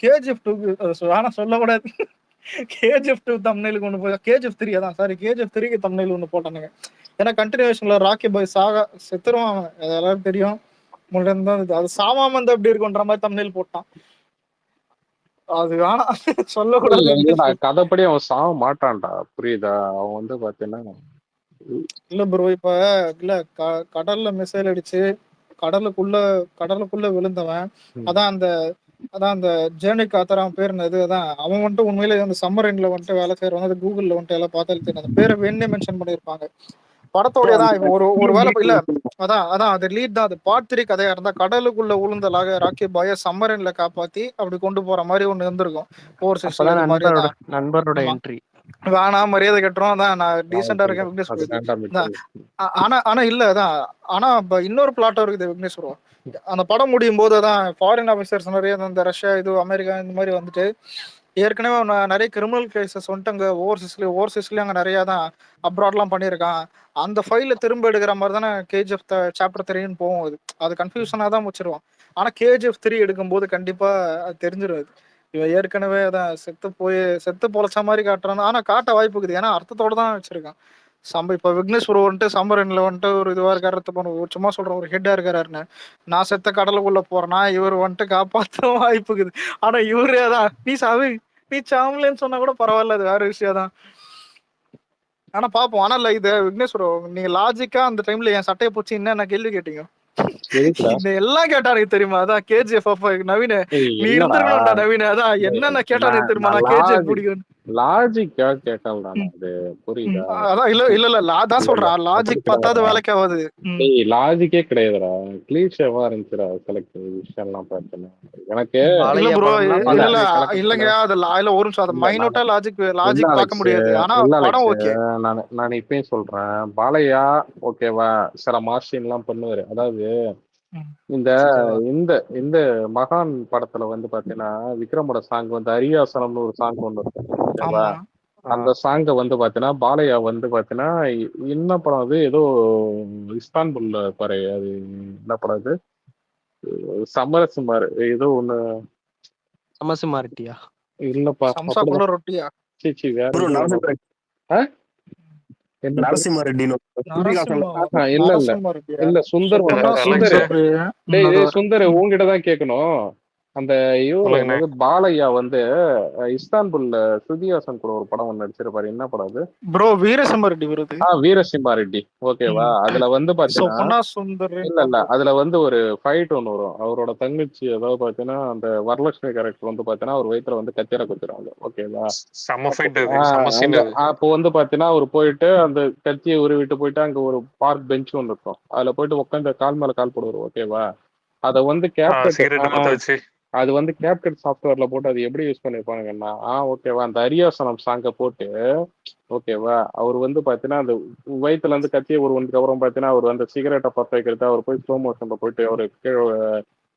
KGF 2 ஆனா சொல்லக்கூடாது. KGF 2 தம்ப்நெயிலுக்கு ஒண்ணு போய் கேஜிஎஃப் 3 அதான் சாரி கேஜிஎஃப் 3க்கு தம்ப்நெயில் ஒண்ணு போட்டானுங்க. ஏன்னா கண்டினியூஷன்ல ராக்கி பாய் சாகா செத்துருவான் அவன். அது எல்லாரும் தெரியும். முன்னாடி தான் அது சாவாம இருந்தா எப்படி இருக்குன்ற மாதிரி தம்ப்நெயில் போட்டான். அது வேணா சொல்லக்கூடாது. இல்லடா, கதைப்படி அவன் சாக மாட்டான்டா, புரியுதா? அவன் வந்து பாத்தீங்கன்னா இல்ல ப்ரோ, இப்ப இல்ல கடல்ல மிசைல் அடிச்சு கடலுக்குள்ள விழுந்தவன். அதான் அந்த ஜேர்னி காத்தர் அவன் பேர் என்னது? அதான் அவன் வந்துட்டு உண்மையிலே அந்த சம்மரின்ல வந்துட்டு வேலை செய்யறவங்க. அது கூகுள்ல வந்துட்டு எல்லாம் பார்த்தாலும் தெரியும். அந்த பேரை வேணே மென்ஷன் பண்ணியிருப்பாங்க. படத்தோடைய தான் ஒரு வேலை இல்ல. அதான் அது லீட் தான். அது பார்ட் 3 கதையா இருந்தா கடலுக்குள்ள உளுந்தலாக ராக்கி பாய சம்மரின்ல காப்பாத்தி அப்படி கொண்டு போற மாதிரி ஒண்ணு இருந்திருக்கும். அப்பதான் நண்பரோட என்ட்ரி. வேணா மரியாதை கட்டுறோம். அதான் நான் டீசெண்டா இருக்கேன் விக்னேஷ். ஆனா இல்ல அதான். ஆனா இன்னொரு பிளாட்டும் இருக்குது விக்னேஷ் ப்ரோ. அந்த படம் முடியும் போது அதான் ஃபாரின் ஆஃபீஸர்ஸ் நிறைய இந்த ரஷ்யா இது அமெரிக்கா இந்த மாதிரி வந்துட்டு ஏற்கனவே நிறைய கிரிமினல் கேசஸ் வந்துட்டு அங்க ஓவர்சீஸ்லயும் அங்க நிறைய தான் அப்ராட்லாம் பண்ணியிருக்கான். அந்த ஃபைல திரும்ப எடுக்கிற மாதிரி தானே கேஜிஎஃப் சாப்டர் 3ன்னு போகும். அது கன்ஃபியூஷனா தான் வச்சிருவான். ஆனா கேஜிஎஃப் 3 எடுக்கும்போது கண்டிப்பா அது தெரிஞ்சிடும். இவன் ஏற்கனவே அதான் செத்து பொழைச்ச மாதிரி காட்டுறான். ஆனா காட்ட வாய்ப்பு இருக்குது. ஏன்னா அர்த்தத்தோட தான் வச்சிருக்கான். இப்ப விக்னேஷ் ப்ரோ வந்துட்டு சம்பரன்ல வந்துட்டு ஒரு இதுவா இருக்காரு. சும்மா சொல்றேன், ஒரு ஹெட்டா இருக்காருன்னு. நான் செத்த கடலுக்குள்ள போறேன்னா இவர் வந்துட்டு காப்பாற்ற வாய்ப்பு இருக்குது. ஆனா இவரே தான் நீ சாமலன்னு சொன்னா கூட பரவாயில்ல, அது வேற விஷயம் தான். ஆனா பாப்போம். ஆனா இல்ல இது விக்னேஷ் ப்ரோ, நீங்க லாஜிக்கா அந்த டைம்ல என் சட்டையை போச்சு என்ன கேள்வி கேட்டீங்க? எல்லாம் கேட்டானுங்க தெரியுமா? அதான் கேஜிஎஃப் நவீன நீ இருந்திருக்கணும்டா நவீன. அதான் என்னென்ன கேட்டானுங்க தெரியுமா? நான் கேஜிஎஃப் பிடிக்கும் லாஜிக்கா கேட்கலடா. அது புரியுதா? அதான் இல்ல அதான் சொல்றேன். லாஜிக் பார்த்தாது வேலைக்கு ஆகாது. லாஜிக்கே கிடையாதுடா. கிளீஷேவா இருந்துச்சுடா சில விஷயம்லாம் பார்த்தேன். எனக்கு இல்ல ப்ரோ, இல்லங்க அதுல ஒரு நிமிஷம். அது மைனூட்டா லாஜிக் பார்க்க முடியாது. ஆனா படம் ஓகே. நான் இப்பயும் சொல்றேன், பாலையா ஓகேவா சில மார்ஷின் எல்லாம் பண்ணுவாரு. அதாவது இந்த இந்த இந்த மகான் படத்துல வந்து பாத்தீங்கன்னா விக்ரமோட சாங் வந்து அரியாசனம்னு ஒரு சாங் ஒண்ணு இருக்கும் ஓகேவா? அந்த சாங்கை வந்து பாத்தீங்கன்னா பாலையா வந்து பாத்தீங்கன்னா என்ன படம் அது? ஏதோ இஸ்தான்புல்ல பாரு, அது என்ன படம் அது? சமரசுமார் ஏதோ ஒண்ணு. சமசுமாரிட்டியா? இல்லப்பா, ரொட்டியா? சீச்சி வேற நரசிம்ம ரெட்டி. இல்ல சுந்தர். சுந்தர் உங்ககிட்டதான் கேட்கணும். அந்த பாலையா வந்து இஸ்தான்புல்ல ஸ்ருதிஹாசன் கூட ஒரு படம் ஒண்ணு நடிச்சிருப்பாரு. என்ன படம் அது ப்ரோ? வீரசிம்ம ரெட்டி வருது. வீரசிம்ம ரெட்டி ஓகேவா? அதுல வந்து பாத்தீங்கன்னா இல்ல அதுல வந்து ஒரு ஃபைட் ஒண்ணு வரும். அவரோட தங்கச்சி அதாவது பாத்தீங்கன்னா அந்த வரலட்சுமி கேரக்டர் வந்து பாத்தீங்கன்னா அவர் வயிற்றுல வந்து கத்திர குத்துறாங்க ஓகேவா? அப்போ வந்து பாத்தீங்கன்னா அவர் போயிட்டு அந்த கத்தியை உருவிட்டு போயிட்டு அங்க ஒரு பார்க் பெஞ்ச் ஒன்று இருக்கும். அதுல போயிட்டு உட்காந்து கால் மேல கால் போடுவார் ஓகேவா? அதை வந்து அது வந்து கேப்கட் சாஃப்ட்வேர்ல போட்டு அது எப்படி யூஸ் பண்ணிருப்பாங்கன்னா ஓகேவா அந்த அரியாசனம் சாங்கை போட்டு ஓகேவா அவர் வந்து பாத்தீங்கன்னா அந்த வயிற்றுல இருந்து கத்தியை ஒருவனுக்கு அப்புறம் பாத்தீங்கன்னா அவர் அந்த சிகரெட்டை பற்ற வைக்கிறது. அவர் போய் ஸ்லோ மோஷன்ல போயிட்டு அவரு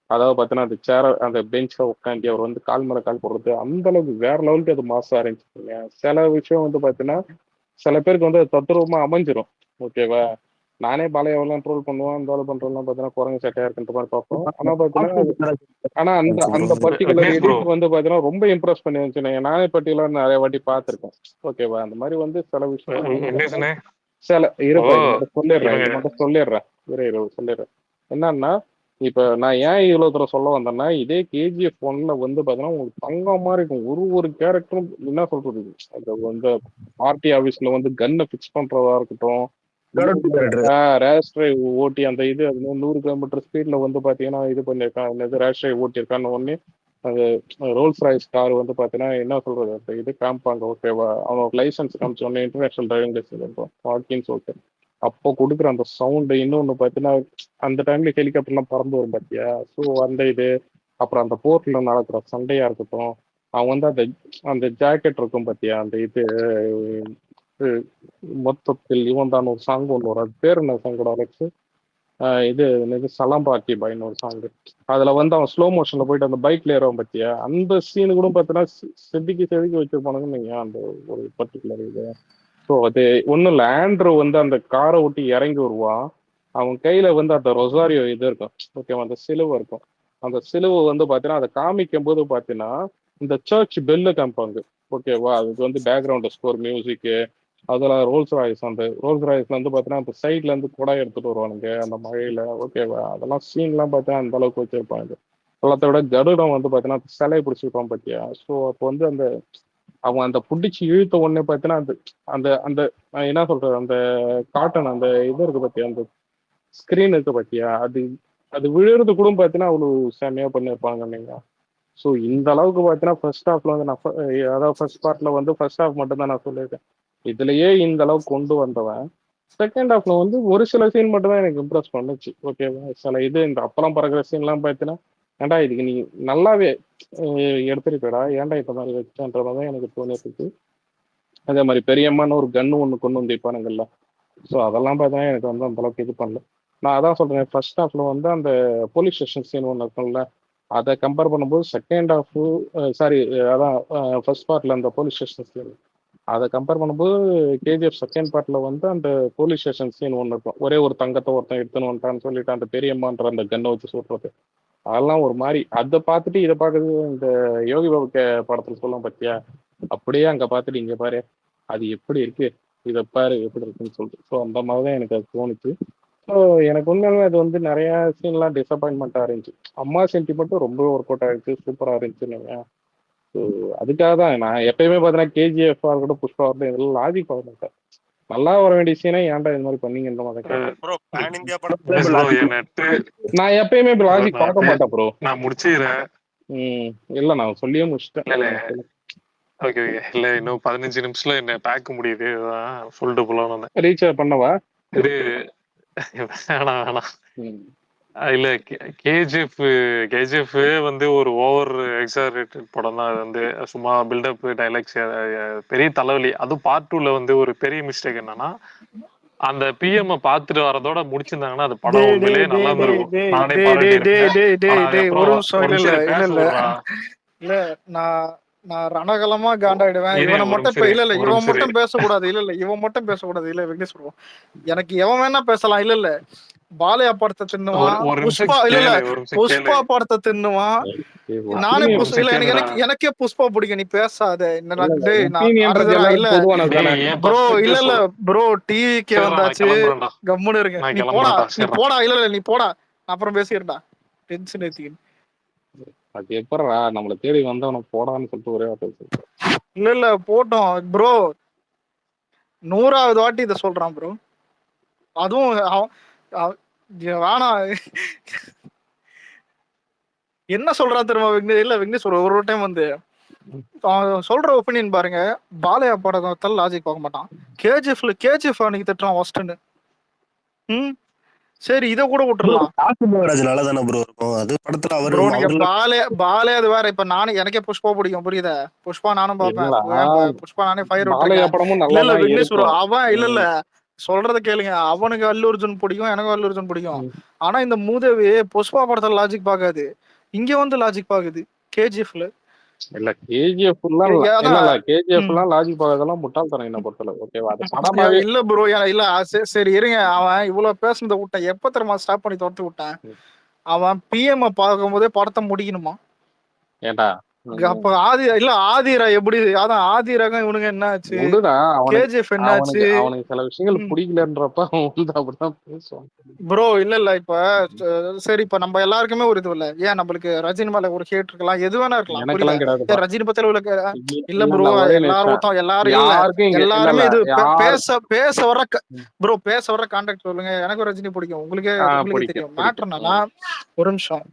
அதாவது பாத்தீங்கன்னா அந்த சேர அந்த பெஞ்ச்ல உட்காந்து அவர் வந்து கால் மேல கால் போடுறது அந்த அளவுக்கு வேற லெவலுக்கு அது மாசா இருந்துச்சு. சில விஷயம் வந்து பாத்தீங்கன்னா சில பேருக்கு வந்து அது தத்துரூபமா அமைஞ்சிரும் ஓகேவா? நானே பாலையாவெல்லாம் ட்ரோல் பண்ணுவேன். அந்த வேலை பண்றதுலாம் பாத்தீங்கன்னா குரங்கு சட்டையா இருக்குன்ற மாதிரி பார்ப்போம். ஆனா பாத்தீங்கன்னா அந்த பர்டிகுலர் எடிட் வந்து பாத்தீங்கன்னா ரொம்ப இம்ப்ரெஸ் பண்ணி இருந்துச்சு. நானே பர்டிகுலர் நிறைய வாட்டி பார்த்திருக்கேன் ஓகேவா? அந்த மாதிரி வந்து சில விஷயம் சில சொல்லிடுறேன். என்னன்னா இப்ப நான் ஏன் இவ்வளவு தூரம் சொல்ல வந்தேன்னா இதே கேஜிஎஃப் 1ல வந்து பாத்தீங்கன்னா உங்களுக்கு தங்க மாதிரி இருக்கும். ஒரு கேரக்டரும் என்ன சொல்றது, அந்த வந்து பார்ட்டி ஆபீஸ்ல வந்து கன்னை பிக்ஸ் பண்றதா இருக்கட்டும், ரேஷ் டிரைவ் ஓட்டி அந்த இது 100 கிலோமீட்டர் ஸ்பீட்ல வந்து பாத்தீங்கன்னா இது பண்ணிருக்கான், ரேஷ் டிரைவ் ஓட்டியிருக்கான்னு ஒண்ணு. அந்த ரோல்ஸ் ராய்ஸ் கார் வந்து பாத்தீங்கன்னா என்ன சொல்றது அந்த இது காமிப்பாங்க ஓகேவா? அவனோட லைசன்ஸ் காமிச்ச உடனே இன்டர்நேஷனல் டிரைவிங் லைசன்ஸ் இருக்கும் வாக்கின்னு சொல்லிட்டு அப்போ கொடுக்குற அந்த சவுண்டு. இன்னொன்னு பாத்தீங்கன்னா அந்த டைம்ல ஹெலிகாப்டர்லாம் பறந்து வரும் பாத்தியா? ஸோ அந்த இது அப்புறம் அந்த போர்ட்ல நடக்கிற சண்டையா இருக்கட்டும், அவன் வந்து அந்த ஜாக்கெட் இருக்கும் பாத்தியா? அந்த இது மொத்தத்தில் இவன் தான் ஒரு சாங் ஒன்று வரும். அது பேர் என்ன சாங்கோட அலெக்ஸ்? இது சலாம் பாக்கி பாய்னு ஒரு சாங். அதுல வந்து அவன் ஸ்லோ மோஷன்ல போயிட்டு அந்த பைக்ல ஏறுவான் பாத்தியா? அந்த சீனு கூட பாத்தீங்கன்னா செதுக்கி வச்சிருப்பானுங்க நீங்க அந்த ஒரு பர்டிகுலர் இது. ஸோ அது ஒன்றும் இல்லை, ஆண்ட்ரூ வந்து அந்த காரை விட்டு இறங்கி வருவான். அவன் கையில வந்து அந்த ரொசாரியோ இது இருக்கும் ஓகேவா? அந்த சிலுவை இருக்கும். அந்த சிலுவை வந்து பாத்தீங்கன்னா அதை காமிக்கும் போது பாத்தீங்கன்னா இந்த சர்ச் பெல்லு காமிப்பாங்க. ஓகேவா? அதுக்கு வந்து பேக்ரவுண்ட் ஸ்கோர் மியூசிக்கு அதெல்லாம் ரோல்ஸ் ராய்ஸ் ரோல்ஸ் ராய்ஸ்ல வந்து பாத்தீங்கன்னா அந்த சைட்ல இருந்து குடம் எடுத்துட்டு வருவானுங்க அந்த மழையில. ஓகேவா? அதெல்லாம் சீன்லாம் பார்த்தீங்கன்னா அந்த அளவுக்கு வச்சிருப்பாங்க. எல்லாத்த விட கருடம் வந்து பாத்தீங்கன்னா சிலையை பிடிச்சிருப்பான் பாத்தியா? ஸோ அப்போ வந்து அந்த அவன் அந்த புடிச்சு இழுத்த உடனே பார்த்தீங்கன்னா அந்த அந்த அந்த என்ன சொல்றது அந்த காட்டன் அந்த இது இருக்கு பாத்தியா, அந்த ஸ்கிரீன் இருக்கு பாத்தியா, அது அது விழுறது கூட பார்த்தீங்கன்னா அவ்வளவு செமையா பண்ணியிருப்பாங்க நீங்க. ஸோ இந்த அளவுக்கு பார்த்தீங்கன்னா ஃபர்ஸ்ட் ஹாஃப்ல வந்து நான் அதாவது ஃபர்ஸ்ட் பார்ட்ல வந்து ஃபர்ஸ்ட் ஹாஃப் மட்டும் தான் நான் சொல்லியிருக்கேன். இதுலயே இந்த அளவுக்கு கொண்டு வந்தவன் செகண்ட் ஹாஃப்ல வந்து ஒரு சில சீன் மட்டும் தான் எனக்கு இம்ப்ரெஸ் பண்ணுச்சு. ஓகேவா? சில இது இந்த அப்பளம் பறக்கிற சீன்லாம் பார்த்தீங்கன்னா ஏன்டா இதுக்கு நீ நல்லாவே எடுத்திருக்கடா, ஏன்டா இந்த மாதிரி வச்சுன்ற மாதிரி தான் எனக்கு தோணிருக்கு. அதே மாதிரி பெரியம்மான்னு ஒரு கன்னு ஒன்று கொண்டு வந்து வைப்பானுங்கல்ல. ஸோ அதெல்லாம் பார்த்தீங்கன்னா எனக்கு வந்து அந்த அளவுக்கு இது பண்ணல. நான் அதான் சொல்றேன், ஃபர்ஸ்ட் ஹாஃப்ல வந்து அந்த போலீஸ் ஸ்டேஷன் சீன் ஒன்று இருக்கும்ல, அதை கம்பேர் பண்ணும்போது செகண்ட் ஹாஃப் சாரி அதான் ஃபர்ஸ்ட் பார்ட்ல அந்த போலீஸ் ஸ்டேஷன் சீன் அதை கம்பேர் பண்ணும்போது கேஜிஎஃப் செகண்ட் பார்ட்ல வந்து அந்த போலீஸ் ஸ்டேஷன் சீன் ஒன்று இருக்கும். ஒரே ஒரு தங்கத்தை ஒருத்தன் எடுத்துன்னு வந்துட்டான்னு சொல்லிட்டு அந்த பெரியம்மான்ற அந்த கன்னை வச்சு சுடுறது, அதெல்லாம் ஒரு மாதிரி. அதை பார்த்துட்டு இதை பார்க்குறது இந்த யோகி பாபு படத்துல சொல்லும் பத்தியா, அப்படியே அங்க பார்த்துட்டு இங்க பாரு அது எப்படி இருக்கு, இதை பாரு எப்படி இருக்குன்னு சொல்லிட்டு. ஸோ அந்த மாதிரி தான் எனக்கு அது தோணுச்சு. ஸோ எனக்கு உண்மையாலுமே அது வந்து நிறைய சீன்லாம் டிசப்பாயின்மெண்ட்டாக இருந்துச்சு. அம்மா சென்டிமெண்ட்டும் ரொம்ப ஒர்க் அவுட் ஆயிடுச்சு, சூப்பராக இருந்துச்சு. ஸோ அதுக்காக தான் நான் எப்பயுமே பார்த்தீங்கன்னா கேஜிஎஃப் இருக்கட்டும் புஷ்பா இருக்கட்டும் இதெல்லாம் லாஜிக் பார்க்க மாட்டேன். நல்லா வர வேண்டிய சீனை ஏன்டா இது மாதிரி பண்ணீங்கன்ற மாதிரி நான் எப்பயுமே லாஜிக் பார்க்க மாட்டேன் ப்ரோ. நான் முடிச்சுக்கிறேன். இல்ல நான் சொல்லியே முடிச்சிட்டேன். Okay okay. இல்ல இன்னும் 15 நிமிஷத்துல என்ன பேக்க முடியுது, சொல்லிட்டு போலாம். ரீச் பண்ணவா? இது வேணாம் வேணாம். இல்ல கேஜிஎஃப் வந்து ஒரு ஓவர் எக்ஸாரேட்டட் படம் தான். அது வந்து சும்மா பில்டப் டைலாக்ஸ் பெரிய தலைவலி. அதுவும் பார்ட் 2ல வந்து ஒரு பெரிய மிஸ்டேக் என்னன்னா அந்த பிஎம் பாத்துட்டு வரதோட முடிச்சிருந்தாங்கன்னா அது படம் உண்மையிலேயே நல்லா இருந்திருக்கும். நானே இல்ல நான் ரணகலமா காண்டாயிடுவேன். இவனை மட்டும் இப்ப இல்ல இவன் மட்டும் பேசக்கூடாது. இல்ல இவன் மட்டும் பேசக்கூடாது. இல்ல வெங்கடேஷ் ப்ரோ, எனக்கு எவன் வேணா பேசலாம். இல்ல பாலையா படத்தை தின்னுவான், புஷ்பா இல்ல புஷ்பா படத்தை தின்னுவான். நானே எனக்கே புஷ்பா பிடிக்கும். நீ பேசாத ப்ரோ. இல்ல ப்ரோ டிவிக்கே வந்தாச்சு, கம்முன்னு இருங்க. நீ போடா இல்ல நீ போடா, அப்புறம் பேசிடுடா. டென்ஷன் ஏத்திக்கிட்டு அது எப்பறா நம்மள தேடி வந்தவன போடான்னு சொல்லிட்டு ஒரே வார்த்தை. இல்ல போட்டோம் ப்ரோ, 100வது வாட்டி இதை சொல்றான் ப்ரோ. அதுவும் வேணா என்ன சொல்றா தெரியுமா விக்னேஷ்? இல்ல விக்னேஷ் ஒரு டைம் வந்து சொல்ற ஒப்பீனியன் பாருங்க. பாலையா படத்தால லாஜிக் பார்க்க மாட்டான். கேஜிஎஃப் அன்னைக்கு திட்டுறான் ஒஸ்ட்னு. சரி இத கூட விட்டுறலாம். பாலே அது வேற. இப்ப நானும் எனக்கே புஷ்பா பிடிக்கும், புரியுதா? புஷ்பா நானும் பாப்பேன். புஷ்பா நானே ஃபயர் இல்ல விக்னேஷ் ப்ரோ, அவன் இல்ல சொல்றத கேளுங்க. அவனுக்கு அல்லு அர்ஜுன் பிடிக்கும், எனக்கு அல்லு அர்ஜுன் பிடிக்கும். ஆனா இந்த மூதேவி புஷ்பா படத்துல லாஜிக் பாக்காது, இங்க வந்து லாஜிக் பாக்குது கேஜிஎஃப்ல. இல்ல கேஜிஎஃப் லாஜிக் பாக்குறதெல்லாம் முட்டாள்தனம் என்ன பொறுத்தல. ஓகேவா? அது படமாவே இல்ல ப்ரோ. இல்ல சரி இருங்க, அவன் இவ்வளவு பேசுனத விட்டான். எப்ப தெரியுமா ஸ்டாப் பண்ணி துரத்து விட்டான்? அவன் பிஎம் பார்க்கும் போதே படத்தை முடிக்கணுமா? ஏண்டா அப்ப ஆதிரா எப்படி? அதான் ஆதிராக இவனுங்க என்ன ஆச்சு? கேஜிஎஃப் என்ன ஆச்சு? அவனுக்கு சில விஷயங்கள் பிடிக்கலன்றப்ப அவன் அப்படிதான் பேசுவான் ப்ரோ. இல்ல இப்ப சரி இப்ப நம்ம எல்லாருக்குமே ஒரு இது இல்ல, ஏன் நம்மளுக்கு ரஜினி மேல ஒரு ஹேட் இருக்கலாம், எது வேணா இருக்கலாம். ரஜினி பத்தில இல்ல ப்ரோ, எல்லாருமே இது பேச வர்ற ப்ரோ, பேச வர்ற கான்டாக்ட் சொல்லுங்க. எனக்கும் ரஜினி பிடிக்கும், உங்களுக்கு தெரியும். மேட்டர்னா ஒரு நிமிஷம்,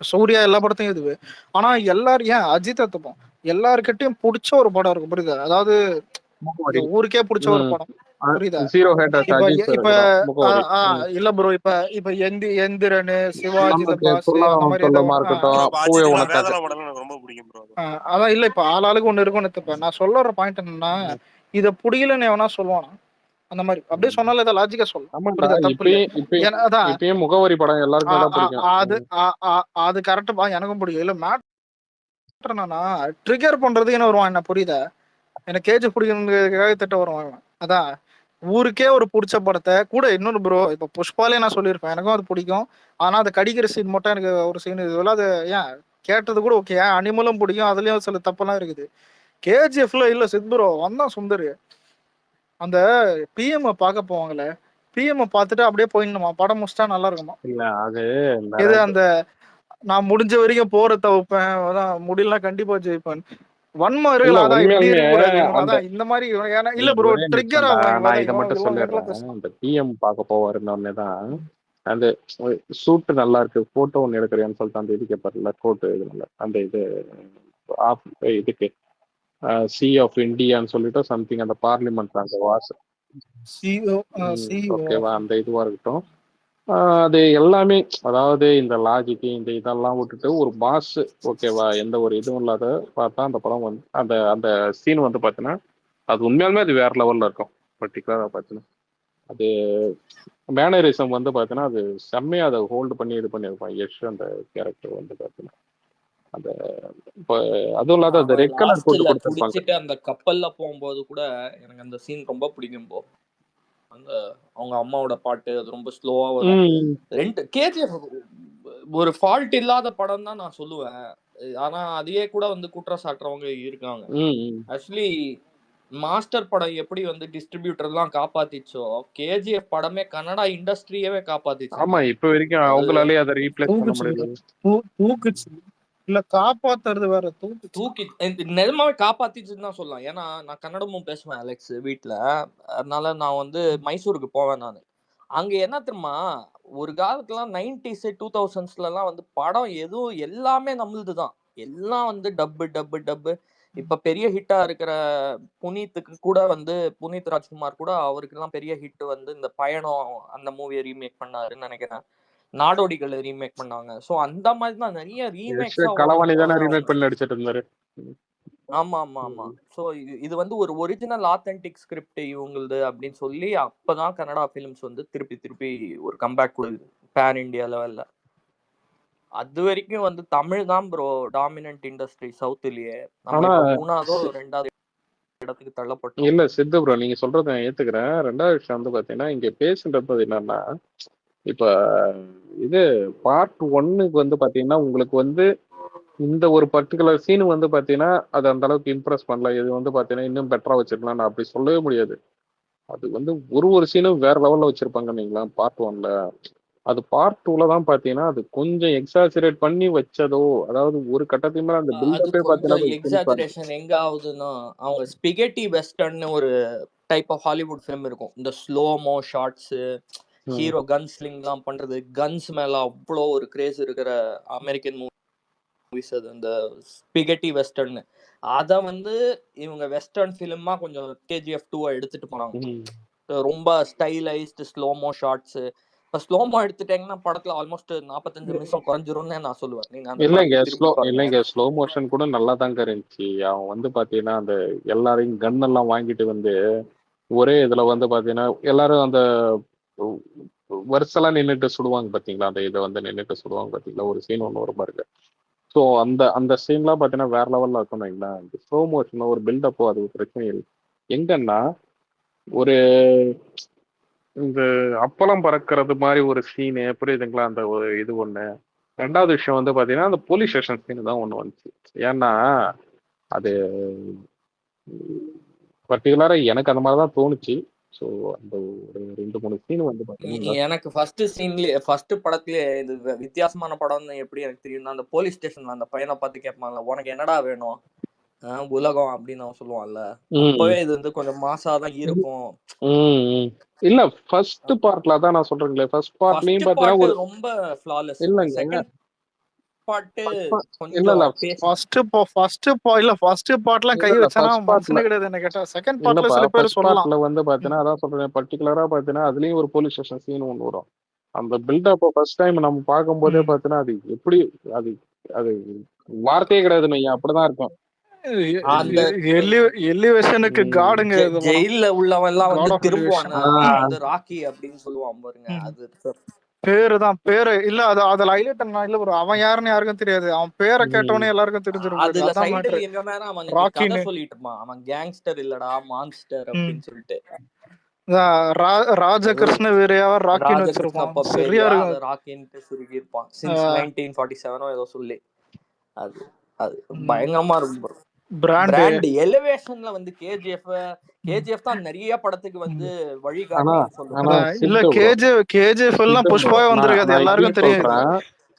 சூர்யா எல்லா படத்தையும் இதுவு. ஆனா எல்லாரும் ஏன் அஜித் எடுத்துப்போம், எல்லாருக்கிட்டையும் பிடிச்ச ஒரு படம் இருக்கும், புரியுதா? அதாவது ஊருக்கே பிடிச்ச ஒரு படம், புரியுதா? இப்ப இல்ல ப்ரோ, இப்ப எந்திரன், சிவாஜி த பாஸ் அந்த மாதிரி அதான். இல்ல இப்ப ஆளாளுக்கு ஒண்ணு இருக்கும்னு எடுத்துப்பேன். நான் சொல்ல பாயிண்ட் என்னன்னா, இத புரியலன்னு எவனா சொல்லுவானா அந்த மாதிரி? அப்படியே சொன்னால இதை லாஜிக்கா சொல்லலாம். முகவரி படம் எல்லாருக்கும் அது கரெக்டா எனக்கும் பிடிக்கும். இல்ல மேட்டர் என்னன்னா ட்ரிகர் பண்றதுக்கு என்ன வருவான், என்ன புரியுதா? எனக்கு கேஜ் பிடிக்கிறதுக்காக திட்ட வருவான். அதான் ஊருக்கே ஒரு பிடிச்ச படத்தை கூட இன்னொரு ப்ரோ இப்ப புஷ்பாலே நான் சொல்லியிருப்பேன், எனக்கும் அது பிடிக்கும். ஆனா அந்த கடிக்கிற சீன் மட்டும் எனக்கு ஒரு சீன் இதுல அது ஏன் கேட்டது கூட ஓகே, ஏன் அனிமலும் பிடிக்கும், அதுலயும் சில தப்பெல்லாம் இருக்குது. கேஜிஎஃப்ல இல்ல சித் ப்ரோ வந்தான் சுந்தர், அந்த பிஎம் பார்க்க போவாங்களே, பிஎம் பார்த்துட்டு அப்படியே போயிடணுமா, படம் முடிச்சிட்டா நல்லா இருக்குமா. இல்ல அது இது நிறைய அந்த நான் முடிஞ்ச வரைக்கும் போற தவிப்பேன், அதான் முடியலாம் கண்டிப்பா ஜெயிப்பேன், வன்மம் இல்ல இருக்குல்ல, அதான் இப்படி உண்மையாலுமே இருக்கக்கூடாது இவங்க, அந்த அதான் இந்த மாதிரி ஏன்னா இல்ல இல்ல ப்ரோ ஒரே ட்ரிகர் நிமிஷம்டா, ஆகும் இவங்க, நான் அதான் இதை இவன் மட்டும் இவன் நேரத்துல சொல்லிடுறேன். பேசுறான். அந்த பிஎம் பார்க்க போவாருன்னொடனே தான் அந்த சூட்டு நல்லா இருக்கு, போட்டோ ஒன்று எடுக்கிறேன்னு சொல்லிட்டு அந்த இது கேட்பார்ல, கோட்டு இதுல அந்த இது ஆஃப் இதுக்கு சி ஆஃப் இந்தியான்னு சொல்லிட்டு சம்திங் அந்த பார்லிமெண்ட் அந்த வாசல் சிஓ சிஓ ஓகேவா, அந்த இதுவா இருக்கட்டும். அது எல்லாமே அதாவது இந்த லாஜிக்கு இந்த இதெல்லாம் விட்டுட்டு ஒரு பாஸ் ஓகேவா, எந்த ஒரு இதுவும் இல்லாத பார்த்தா அந்த படம் வந்து அந்த அந்த சீன் வந்து பார்த்தீங்கன்னா அது உண்மையாலுமே அது வேற லெவல்ல இருக்கும். பர்டிகுலராக பார்த்தீங்கன்னா அது மேனரிசம் வந்து பார்த்தீங்கன்னா அது செம்மையா அதை ஹோல்டு பண்ணி இது பண்ணியிருப்பான் யஷ் அந்த கேரக்டர் வந்து பார்த்தீங்கன்னா. அந்த இப்போ அதுவும் இல்லாத அந்த அவன் ரெட் கலர் கோட்டு லாஸ்ட்ல கொடுத்துருப்பாங்க. குடிச்சிட்டு அந்த கப்பல்ல போகும்போது கூட எனக்கு அந்த சீன் ரொம்ப பிடிக்கும் போ. அந்த அவங்க அம்மாவோட பாட்டு அது ரொம்ப ஸ்லோவா வரும். ரெண்டு கேஜிஎஃப் ஒரு ஃபால்ட் இல்லாத படம் தான் நான் சொல்லுவேன். ஆனா அதையே கூட வந்து குற்றம் சாட்டுறவங்க இருக்காங்க. ஆக்சுவலி மாஸ்டர் படம் எப்படி வந்து டிஸ்ட்ரிபியூட்டர் எல்லாம் காப்பாத்திச்சோ, கேஜிஎஃப் படமே கன்னடா இண்டஸ்ட்ரியவே காப்பாத்திச்சு. ஆமா, இப்ப வரைக்கும் அவங்களாலே அதை ரீப்ளேஸ் பண்ண முடியல. தூக்குச்சு இல்ல காப்பாத்துறது வேற, தூக்கி நிஜமாவே காப்பாத்திச்சுன்னு தான் சொல்லலாம். ஏன்னா நான் கன்னடமும் பேசுவேன் அலெக்ஸ் வீட்டுல, அதனால நான் வந்து மைசூருக்கு போவேன் நான். அங்க என்ன தெரியுமா, ஒரு காலத்துலாம் 90s 2000sலாம் வந்து படம் எதுவும் எல்லாமே நம்மளுதுதான், எல்லாம் வந்து டப்பு. இப்ப பெரிய ஹிட்டா இருக்கிற புனீத்துக்கு கூட வந்து புனீத் ராஜ்குமார் கூட அவருக்கு எல்லாம் பெரிய ஹிட் வந்து இந்த பயணம் அந்த மூவியை ரீமேக் பண்ணாருன்னு நினைக்கிறேன், நாடோடிகளை ரீமேக் பண்ணாங்க. சோ அந்த மாதிரி தான் நிறைய ரீமேக்ஸா களவாணி தானே வரும். ரீமேக் பண்ணி நடிச்சிட்டு இருந்தாரு. ஆமா. சோ இது வந்து ஒரு ஒரிஜினல் ஆத்தென்டிக் ஸ்கிரிப்ட் இவங்களுது அப்படின்னு சொல்லி அப்பதான் கன்னடா பிலிம்ஸ் வந்து திருப்பி ஒரு கம்பேக் கொடுக்குது பேன் இந்தியா லெவல்ல. அது வரைக்கும் வந்து தமிழ் தான் ப்ரோ டாமினன்ட் இண்டஸ்ட்ரி சவுத்லயே. நம்ம மூணாவதோ ரெண்டாவது இடத்துக்கு தள்ளப்பட்டோம். இல்ல சித்து ப்ரோ, நீங்க சொல்றத நான் ஏத்துக்கிறேன். ரெண்டாவது விஷயம் வந்து பாத்தீங்கன்னா இங்க பேசுறது என்னன்னா, இப்ப இது பார்ட் 1க்கு வந்து பாத்தீங்கன்னா உங்களுக்கு வந்து இந்த ஒரு பர்டிகுலர் சீன் வந்து பாத்தீங்கன்னா அது அந்த அளவுக்கு இம்ப்ரெஸ் பண்ணல, இது வந்து பாத்தீங்கன்னா இன்னும் பெட்டரா வச்சிருக்கலாம் அப்படி சொல்லவே முடியாது. அது வந்து ஒரு சீனும் வேற லெவல்ல வச்சிருப்பாங்க நீங்களா பார்ட் 1ல. அது பார்ட் 2ல தான் பாத்தீங்கன்னா அது கொஞ்சம் எக்ஸாஜரேட் பண்ணி வச்சதோ, அதாவது ஒரு கட்டத்துக்கு மேல அந்த பில்டப்பே பாத்தீங்கன்னா எக்ஸாஜரேஷன் எங்க ஆகுதுன்னா, அவங்க ஸ்பிகெட்டி வெஸ்டர்ன் ஒரு டைப் ஆஃப் ஹாலிவுட் ஃபிலிம் இருக்கும். இந்த ஸ்லோமோ ஷாட்ஸ், ஹீரோ கன் ஸ்லிங்லாம் பண்றது, கன்ஸ் மேல அவ்வளோ ஒரு கிரேஸ் இருக்கிற அமெரிக்கன் மூவிஸ் அது அந்த ஸ்பிகெட்டி வெஸ்டர்ன். அத வந்து இவங்க வெஸ்டர்ன் ஃபிலிமா கொஞ்சம் கேஜிஎஃப் 2 எடுத்துட்டு போனாங்க. ரொம்ப ஸ்டைலைஸ்டு ஸ்லோமோ ஷாட்ஸ். இப்ப ஸ்லோமோ எடுத்துட்டீங்கன்னா படத்துல ஆல்மோஸ்ட் 45 நிமிஷம் குறைஞ்சிரும்னு நான் சொல்லுவேன். நீங்க இல்லைங்க ஸ்லோ மோஷன் கூட நல்லா தாங்க இருந்துச்சு. அவன் வந்து பாத்தீங்கன்னா அந்த எல்லாரையும் கன் எல்லாம் வாங்கிட்டு வந்து ஒரே இதுல வந்து பாத்தீங்கன்னா எல்லாரும் அந்த வருஷெல்லாம் நின்றுட்டு சுடுவாங்க பாத்தீங்களா, அந்த இதை வந்து நின்றுட்டு சுடுவாங்க பாத்தீங்களா, ஒரு சீன் ஒன்று வரும் பாருங்க. ஸோ அந்த சீன்லாம் பார்த்தீங்கன்னா வேற லெவலில் இருக்கும் வைங்களா. ஸ்லோ மோஷன் ஒரு பில்டப்போ அது ஒரு பிரச்சனை இல்லை. எங்கன்னா ஒரு இந்த அப்பளம் பறக்கிறது மாதிரி ஒரு சீனு புரியுதுங்களா, அந்த ஒரு இது ஒன்று. ரெண்டாவது விஷயம் வந்து பார்த்தீங்கன்னா அந்த போலீஸ் ஸ்டேஷன் சீனு தான் ஒன்று வந்துச்சு. ஏன்னா அது பர்டிகுலராக எனக்கு அந்த மாதிரி தான் தோணுச்சு. ஸோ அந்த ஒரு 2-3 சீன் வந்து பார்த்தீங்கன்னா எனக்கு ஃபர்ஸ்ட் படத்துலயே இது வித்தியாசமான படம்னு எப்படி எனக்கு தெரியும், அந்த போலீஸ் ஸ்டேஷன்ல அந்த பையனை பார்த்து கேட்பாங்கல்ல, உனக்கு என்னடா வேணும் உலகம் அப்படின்னு அவன் சொல்லுவான்ல, அப்பவே இது வந்து கொஞ்சம் மாசாதான் இருக்கும். இல்ல ஃபர்ஸ்ட் பார்ட்ல தான் நான் சொல்றேன், ஃபர்ஸ்ட் பார்ட்லயும் பார்த்தீங்கன்னா ஒரு ரொம்ப ஃப்ளாலெஸ். இல்லங்க செகண்ட் பார்ட் இல்ல ஃபர்ஸ்ட் பார்ட்லாம் கை வச்சனா மனுஷனே கிடையாது என்ன கேட்டா. செகண்ட் பார்ட்ல சில பேர் சொல்லலாம். பார்ட்ல வந்து பாத்தீங்கன்னா அதான் சொல்றேன், பர்టిక్యులரா பாத்தீங்கன்னா அதுலயும் ஒரு போலீஸ் ஸ்டேஷன் சீன் ஒன்று வரும். அந்த பில்டப் ஃபர்ஸ்ட் டைம் நம்ம பார்க்கும்போதே பாத்தீங்கன்னா அது எப்படி அது அது வார்த்தையே கிடையாதுன்னு அப்படிதான் இருக்கும். அந்த எலிவேஷனுக்கு காடுங்க ஜெயில்ல உள்ளவன் எல்லாம் வந்து திரும்புவான், வந்து ராக்கி அப்படின்னு சொல்லுவான் பாருங்க. அது பேருதான் பேரு இல்ல, அது அதுல ஹைலைட் இல்ல ப்ரோ, அவன் யாருன்னு யாருக்கும் தெரியாது, அவன் பேரை கேட்டவனே எல்லாருக்கும் தெரிஞ்சிரும். அதுல சைடுல எங்க மேல அவன் கதை சொல்லிட்டு இருப்பான், அவன் கேங்ஸ்டர் இல்லடா மான்ஸ்டர் அப்படின்னு சொல்லிட்டு. ராஜகிருஷ்ண வீரையாவா ராக்கின்னு ராஜகிருஷ்ண வச்சிருப்பான், சரியா பப்பேரியா அதை இருக்கும். ராக்கின்ட்டு சுருக்கி இருப்பான். சின்ஸ் 1947 ஏதோ சொல்லி அது அது பயங்கரமா இருக்கும் bro. பிராண்ட். பிராண்ட் எலிவேஷன்ல வந்து கேஜிஎஃப் தான் நிறைய படத்துக்கு வந்து வழிகாட்டின்னு சொல்லுவாங்க. இல்ல கேஜிஎஃப் எல்லாம் புஷ்பாவே வந்திருக்காது, எல்லாருக்கும் தெரியும்.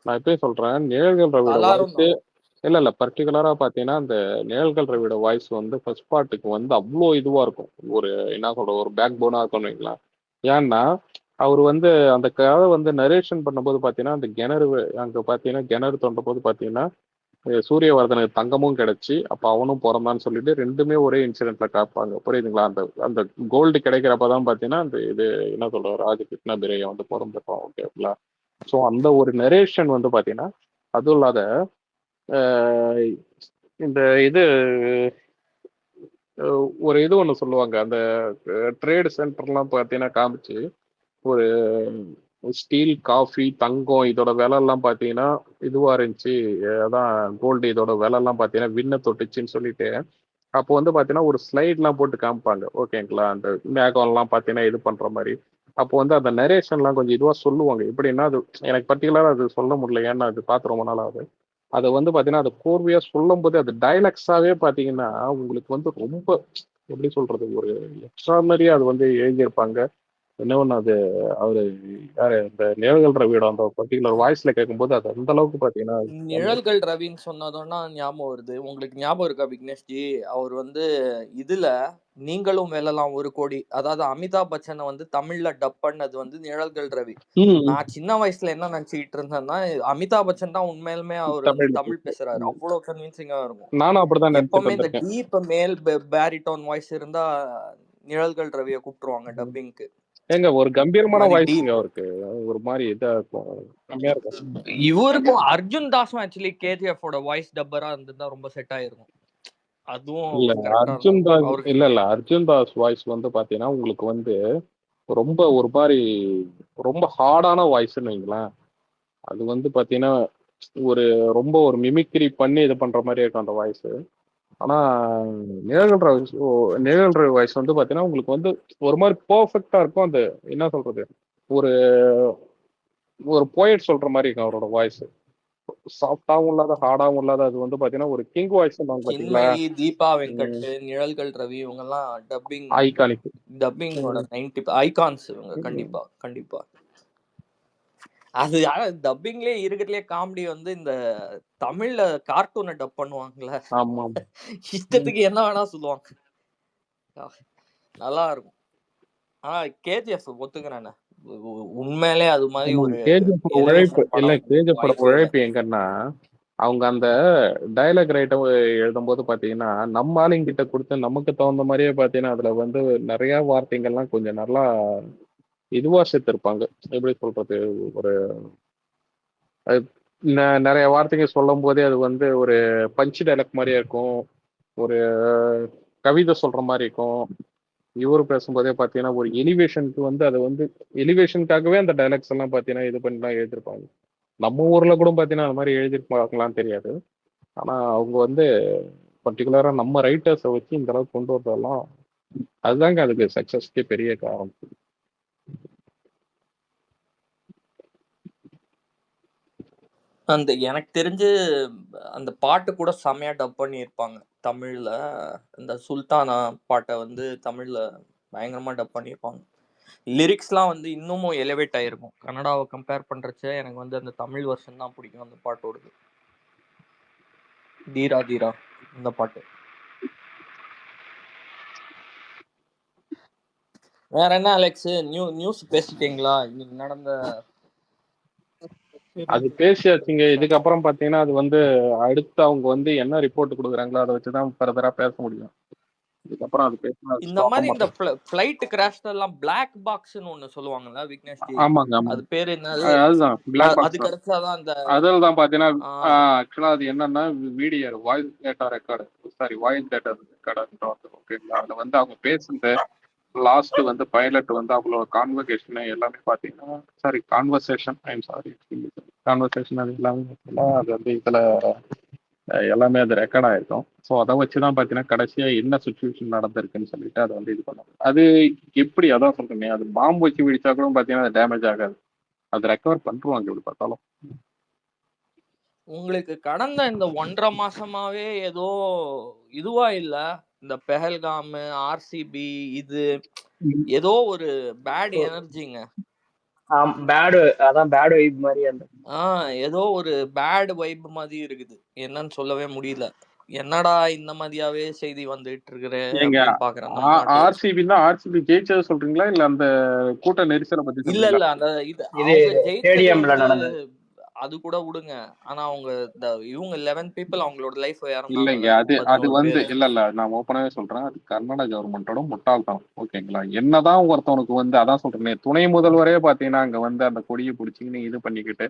நான் இப்பயே சொல்றேன், நிழல்கள் ரவியோட வாய்ஸ் இல்ல பர்டிகுலரா பாத்தீங்கன்னா அந்த நிழல்கள் ரவியோட வாய்ஸ் வந்து ஃபர்ஸ்ட் பார்ட்டுக்கு வந்து அவ்வளோ இதுவா இருக்கும், ஒரு என்ன சொல்ற ஒரு பேக் போனா இருக்கும்னு வைங்களேன். ஏன்னா அவர் வந்து அந்த கதை வந்து நரேஷன் பண்ணும்போது பாத்தீங்கன்னா அந்த அங்க பாத்தீங்கன்னா கிணறு தோன்ற போது பாத்தீங்கன்னா சூரியவர்தனுக்கு தங்கமும் கிடைச்சி அப்ப அவனும் பிறந்தான்னு சொல்லிட்டு ரெண்டுமே ஒரே இன்சிடென்ட்ல காப்பாங்க, புரியுதுங்களா? அந்த அந்த கோல்டு கிடைக்கிறப்பதான் பாத்தீங்கன்னா அந்த இது என்ன சொல்ற ராஜகிருஷ்ண பிரைய வந்து பிறந்திருப்பான், ஓகேங்களா? ஸோ அந்த ஒரு நரேஷன் வந்து பாத்தீங்கன்னா அதுவும் இல்லாத இந்த இது ஒரு இது ஒன்று சொல்லுவாங்க, அந்த ட்ரேடு சென்டர்லாம் பார்த்தீங்கன்னா காமிச்சு ஒரு ஸ்டீல், காஃபி, தங்கம் இதோட விலைலாம் பார்த்தீங்கன்னா இதுவாக இருந்துச்சு, அதான் கோல்டு இதோட விலைலாம் பார்த்தீங்கன்னா விண்ணை தொட்டுச்சுன்னு சொல்லிட்டு அப்போ வந்து பார்த்தீங்கன்னா ஒரு ஸ்லைட்லாம் போட்டு காமிப்பாங்க, ஓகேங்களா? அந்த மேகம்லாம் பார்த்தீங்கன்னா இது பண்ணுற மாதிரி. அப்போ வந்து அந்த நரேஷன்லாம் கொஞ்சம் இதுவாக சொல்லுவாங்க. எப்படின்னா அது எனக்கு பர்டிகுலராக அது சொல்ல முடியல, ஏன்னா அது பார்த்து ரொம்ப நாள் ஆகுது. அதை வந்து பார்த்தீங்கன்னா அது கோர்வையாக சொல்லும் போது அது டைலாக்ஸாகவே பார்த்தீங்கன்னா உங்களுக்கு வந்து ரொம்ப எப்படி சொல்றது ஒரு எக்ஸ்ட்ரானரியா அது வந்து எழுதியிருப்பாங்க. இன்னொன்று அது அவரு யாரு இந்த நிழல்கள் ரவியோட அந்த பர்டிகுலர் வாய்ஸ்ல கேட்கும்போது அது அந்த அளவுக்கு பாத்தீங்கன்னா நிழல்கள் ரவின்னு சொன்னதோன்னா ஞாபகம் வருது. உங்களுக்கு ஞாபகம் இருக்கா விக்னேஷ்ஜி? அவர் வந்து இதுல நீங்களும் வெல்லலாம் 1 கோடி, அதாவது அமிதாப் பச்சனை வந்து தமிழ்ல டப் பண்ணது வந்து நிழல்கள் ரவி. நான் சின்ன வயசுல என்ன நினைச்சுக்கிட்டு இருந்தேன்னா அமிதாப் பச்சன் தான் உண்மையிலுமே அவர் வந்து தமிழ் பேசுறாரு, அவ்வளவு கன்வின்சிங்கா இருக்கும். நானும் அப்படிதான் எப்பவுமே இந்த டீப் மேல் பேரிட்டோன் வாய்ஸ் இருந்தா நிழல்கள் ரவியை கூப்பிட்டுருவாங்க டப்பிங்க்கு. ஏங்க ஒரு கம்பீரமான வாய்ஸ்ங்க அவருக்கு, ஒரு மாதிரி இதா இருக்கும், கம்மியா இருக்கும். இவருக்கும் அர்ஜுன் தாஸும் ஆக்சுவலி கேஜிஎஃப் ஓட வாய்ஸ் டப்பரா இருந்திருந்தா ரொம்ப செட் ஆயிருக்கும். அதுவும் இல்ல அர்ஜுன் தாஸ் இல்ல அர்ஜுன் தாஸ் வாய்ஸ் வந்து பாத்தீங்கன்னா உங்களுக்கு வந்து ரொம்ப ஒரு மாதிரி ரொம்ப ஹார்டான வாய்ஸ்ன்னு வைங்களேன். அது வந்து பாத்தீங்கன்னா ஒரு ரொம்ப ஒரு மிமிக்ரி பண்ணி இது பண்ற மாதிரி இருக்கும் அந்த வாய்ஸ். ஆனா நிழல்ற வாய்ஸ் வந்து பாத்தீங்கன்னா உங்களுக்கு வந்து ஒரு மாதிரி பெர்ஃபெக்டா இருக்கும். அந்த என்ன சொல்றது ஒரு ஒரு போயட் சொல்ற மாதிரி இருக்கும் அவரோட வாய்ஸ். சாஃப்டாவும் இல்லாத ஹார்டாவும் இல்லாத, அது வந்து பாத்தீங்கன்னா ஒரு கிங் வாய்ஸ். தீபா வெங்கட், நிழல்கள் ரவி இவங்க எல்லாம் டப்பிங் ஐகானிக், டப்பிங்கோட 90 ஐகான்ஸ் இவங்க. கண்டிப்பா கண்டிப்பா. அது டப்பிங்லயே இருக்கிறதுலயே காமெடி வந்து இந்த தமிழ்ல கார்ட்டூனை டப் பண்ணுவாங்கல்ல, இஷ்டத்துக்கு என்ன வேணா சொல்லுவாங்க, நல்லா இருக்கும். ஆனா கேஜிஎஃப் ஒத்துக்கிறேன், உண்மையிலே அது மாதிரி ஒரு உழைப்பு இல்ல. கேஜிஎஃபோட உழைப்பு எங்கன்னா அவங்க அந்த டைலாக் ரைட்டை எழுதும் போது பாத்தீங்கன்னா நம்ம ஆளுங்கிட்ட கொடுத்து நமக்கு தகுந்த மாதிரியே பாத்தீங்கன்னா அதுல வந்து நிறைய வார்த்தைகள்லாம் கொஞ்சம் நல்லா இதுவா சேர்த்திருப்பாங்க. எப்படி சொல்றது ஒரு நிறைய வார்த்தைகள் சொல்லும் போதே அது வந்து ஒரு பஞ்ச் டைலாக் மாதிரியே இருக்கும், ஒரு கவிதை சொல்ற மாதிரி இருக்கும். இவரு பேசும்போதே பாத்தீங்கன்னா ஒரு எலிவேஷனுக்கு வந்து அதை வந்து எலிவேஷனுக்காகவே அந்த டைலாக்ஸ் எல்லாம் பாத்தீங்கன்னா இது பண்ணி தான் எழுதிருப்பாங்க. நம்ம ஊர்ல கூட பாத்தீங்கன்னா அந்த மாதிரி எழுதிருப்பாங்களான்னு தெரியாது. ஆனா அவங்க வந்து பர்டிகுலரா நம்ம ரைட்டர்ஸை வச்சு இந்த அளவுக்கு கொண்டு வரதெல்லாம் அதுதாங்க அதுக்கு சக்சஸ்க்கே பெரிய காரணம். அந்த எனக்கு தெரிஞ்சு அந்த பாட்டு கூட செமையா டப் பண்ணி இருப்பாங்க தமிழ்ல. இந்த சுல்தானா பாட்டை வந்து தமிழ்ல பயங்கரமா டப் பண்ணியிருப்பாங்க. லிரிக்ஸ்லாம் வந்து இன்னமும் எலிவேட் ஆயிருக்கும். கன்னடாவை கம்பேர் பண்றச்ச எனக்கு வந்து அந்த தமிழ் வெர்ஷன் தான் பிடிக்கும் அந்த பாட்டோடது. தீரா தீரா இந்த பாட்டு. வேற என்ன அலெக்ஸ், நியூஸ் பேசிட்டீங்களா இன்னைக்கு நடந்த? அது பேசியாச்சுங்க. இதுக்கப்புறம் பாத்தீங்கன்னா அது வந்து அடுத்து அவங்க வந்து என்ன ரிப்போர்ட் கொடுக்குறாங்களோ அதை வச்சுதான் ஃபர்தரா பேச முடியும். இதுக்கப்புறம் அது பேசினா இந்த மாதிரி இந்த ஃளைட் கிராஷ் எல்லாம் பிளாக் பாக்ஸ்னு ஒன்னு சொல்லுவாங்கல்ல விக்னேஷ்ஜி? ஆமாங்க, அது பேர் என்னது? அதுதான் பிளாக் பாக்ஸ். அது கிடைச்சாதான் அந்த அதில் தான் பாத்தீங்கன்னா ஆக்சுவலா அது என்னன்னா video voice data record, voice data record. ஓகேங்களா? அதுல வந்து அவங்க பேசுறது லாஸ்ட் வந்து பைலட் வந்து அவங்களோட கான்வர்சேஷன் எல்லாமே பாத்தீங்கன்னா கான்வர்சேஷன் அது எல்லாமே அது வந்து இதுல எல்லாமே அது ரெக்கார்ட் ஆயிருக்கும். ஸோ அதை வச்சுதான் பாத்தீங்கன்னா கடைசியா என்ன சுச்சுவேஷன் நடந்திருக்குன்னு சொல்லிட்டு அதை வந்து இது பண்ணும். அது எப்படி அதான் சொல்றேன், அது பாம்பு வச்சு வெடிச்சா கூட பாத்தீங்கன்னா அது டேமேஜ் ஆகாது. அது ரெக்கவர் பண்ணுவாங்க எப்படி பார்த்தாலும். உங்களுக்கு கடந்த இந்த 1.5 மாசமாவே ஏதோ இதுவா இல்ல, இந்த பெஹல்காம், ஆர்சிபி, இது ஏதோ ஒரு பேட் எனர்ஜிங்க. அதான் பேட் வைப் மாதிரி அந்த ஏதோ ஒரு பேட் வைப் மாதிரி இருக்குது. என்னன்னு சொல்லவே முடியல. என்னடா இந்த மாதிரியாவே செய்தி வந்துட்டு இருக்குது அப்படின்னு பாக்குறேன். ஆர்சிபி ஜெயிச்சதை சொல்றீங்களா இல்ல அந்த கூட்ட நெரிசலை பத்தி? இல்ல அந்த இது அவங்க ஜெயிச்சது அது கூட விடுங்க. ஆனா அவங்க இவங்க 11 பீப்புள் அவங்களோட லைஃப் இல்லைங்க, அது வந்து இல்ல நான் ஓப்பனாவே சொல்றேன், அது கர்நாடக கவர்மெண்டோட முட்டாள்தான். ஓகேங்களா, என்னதான் ஒருத்தவனுக்கு வந்து அதான் சொல்றேன், துணை முதல்வரே பாத்தீங்கன்னா அங்க வந்து அந்த கொடியை பிடிச்சிங்கன்னு இது பண்ணிக்கிட்டு,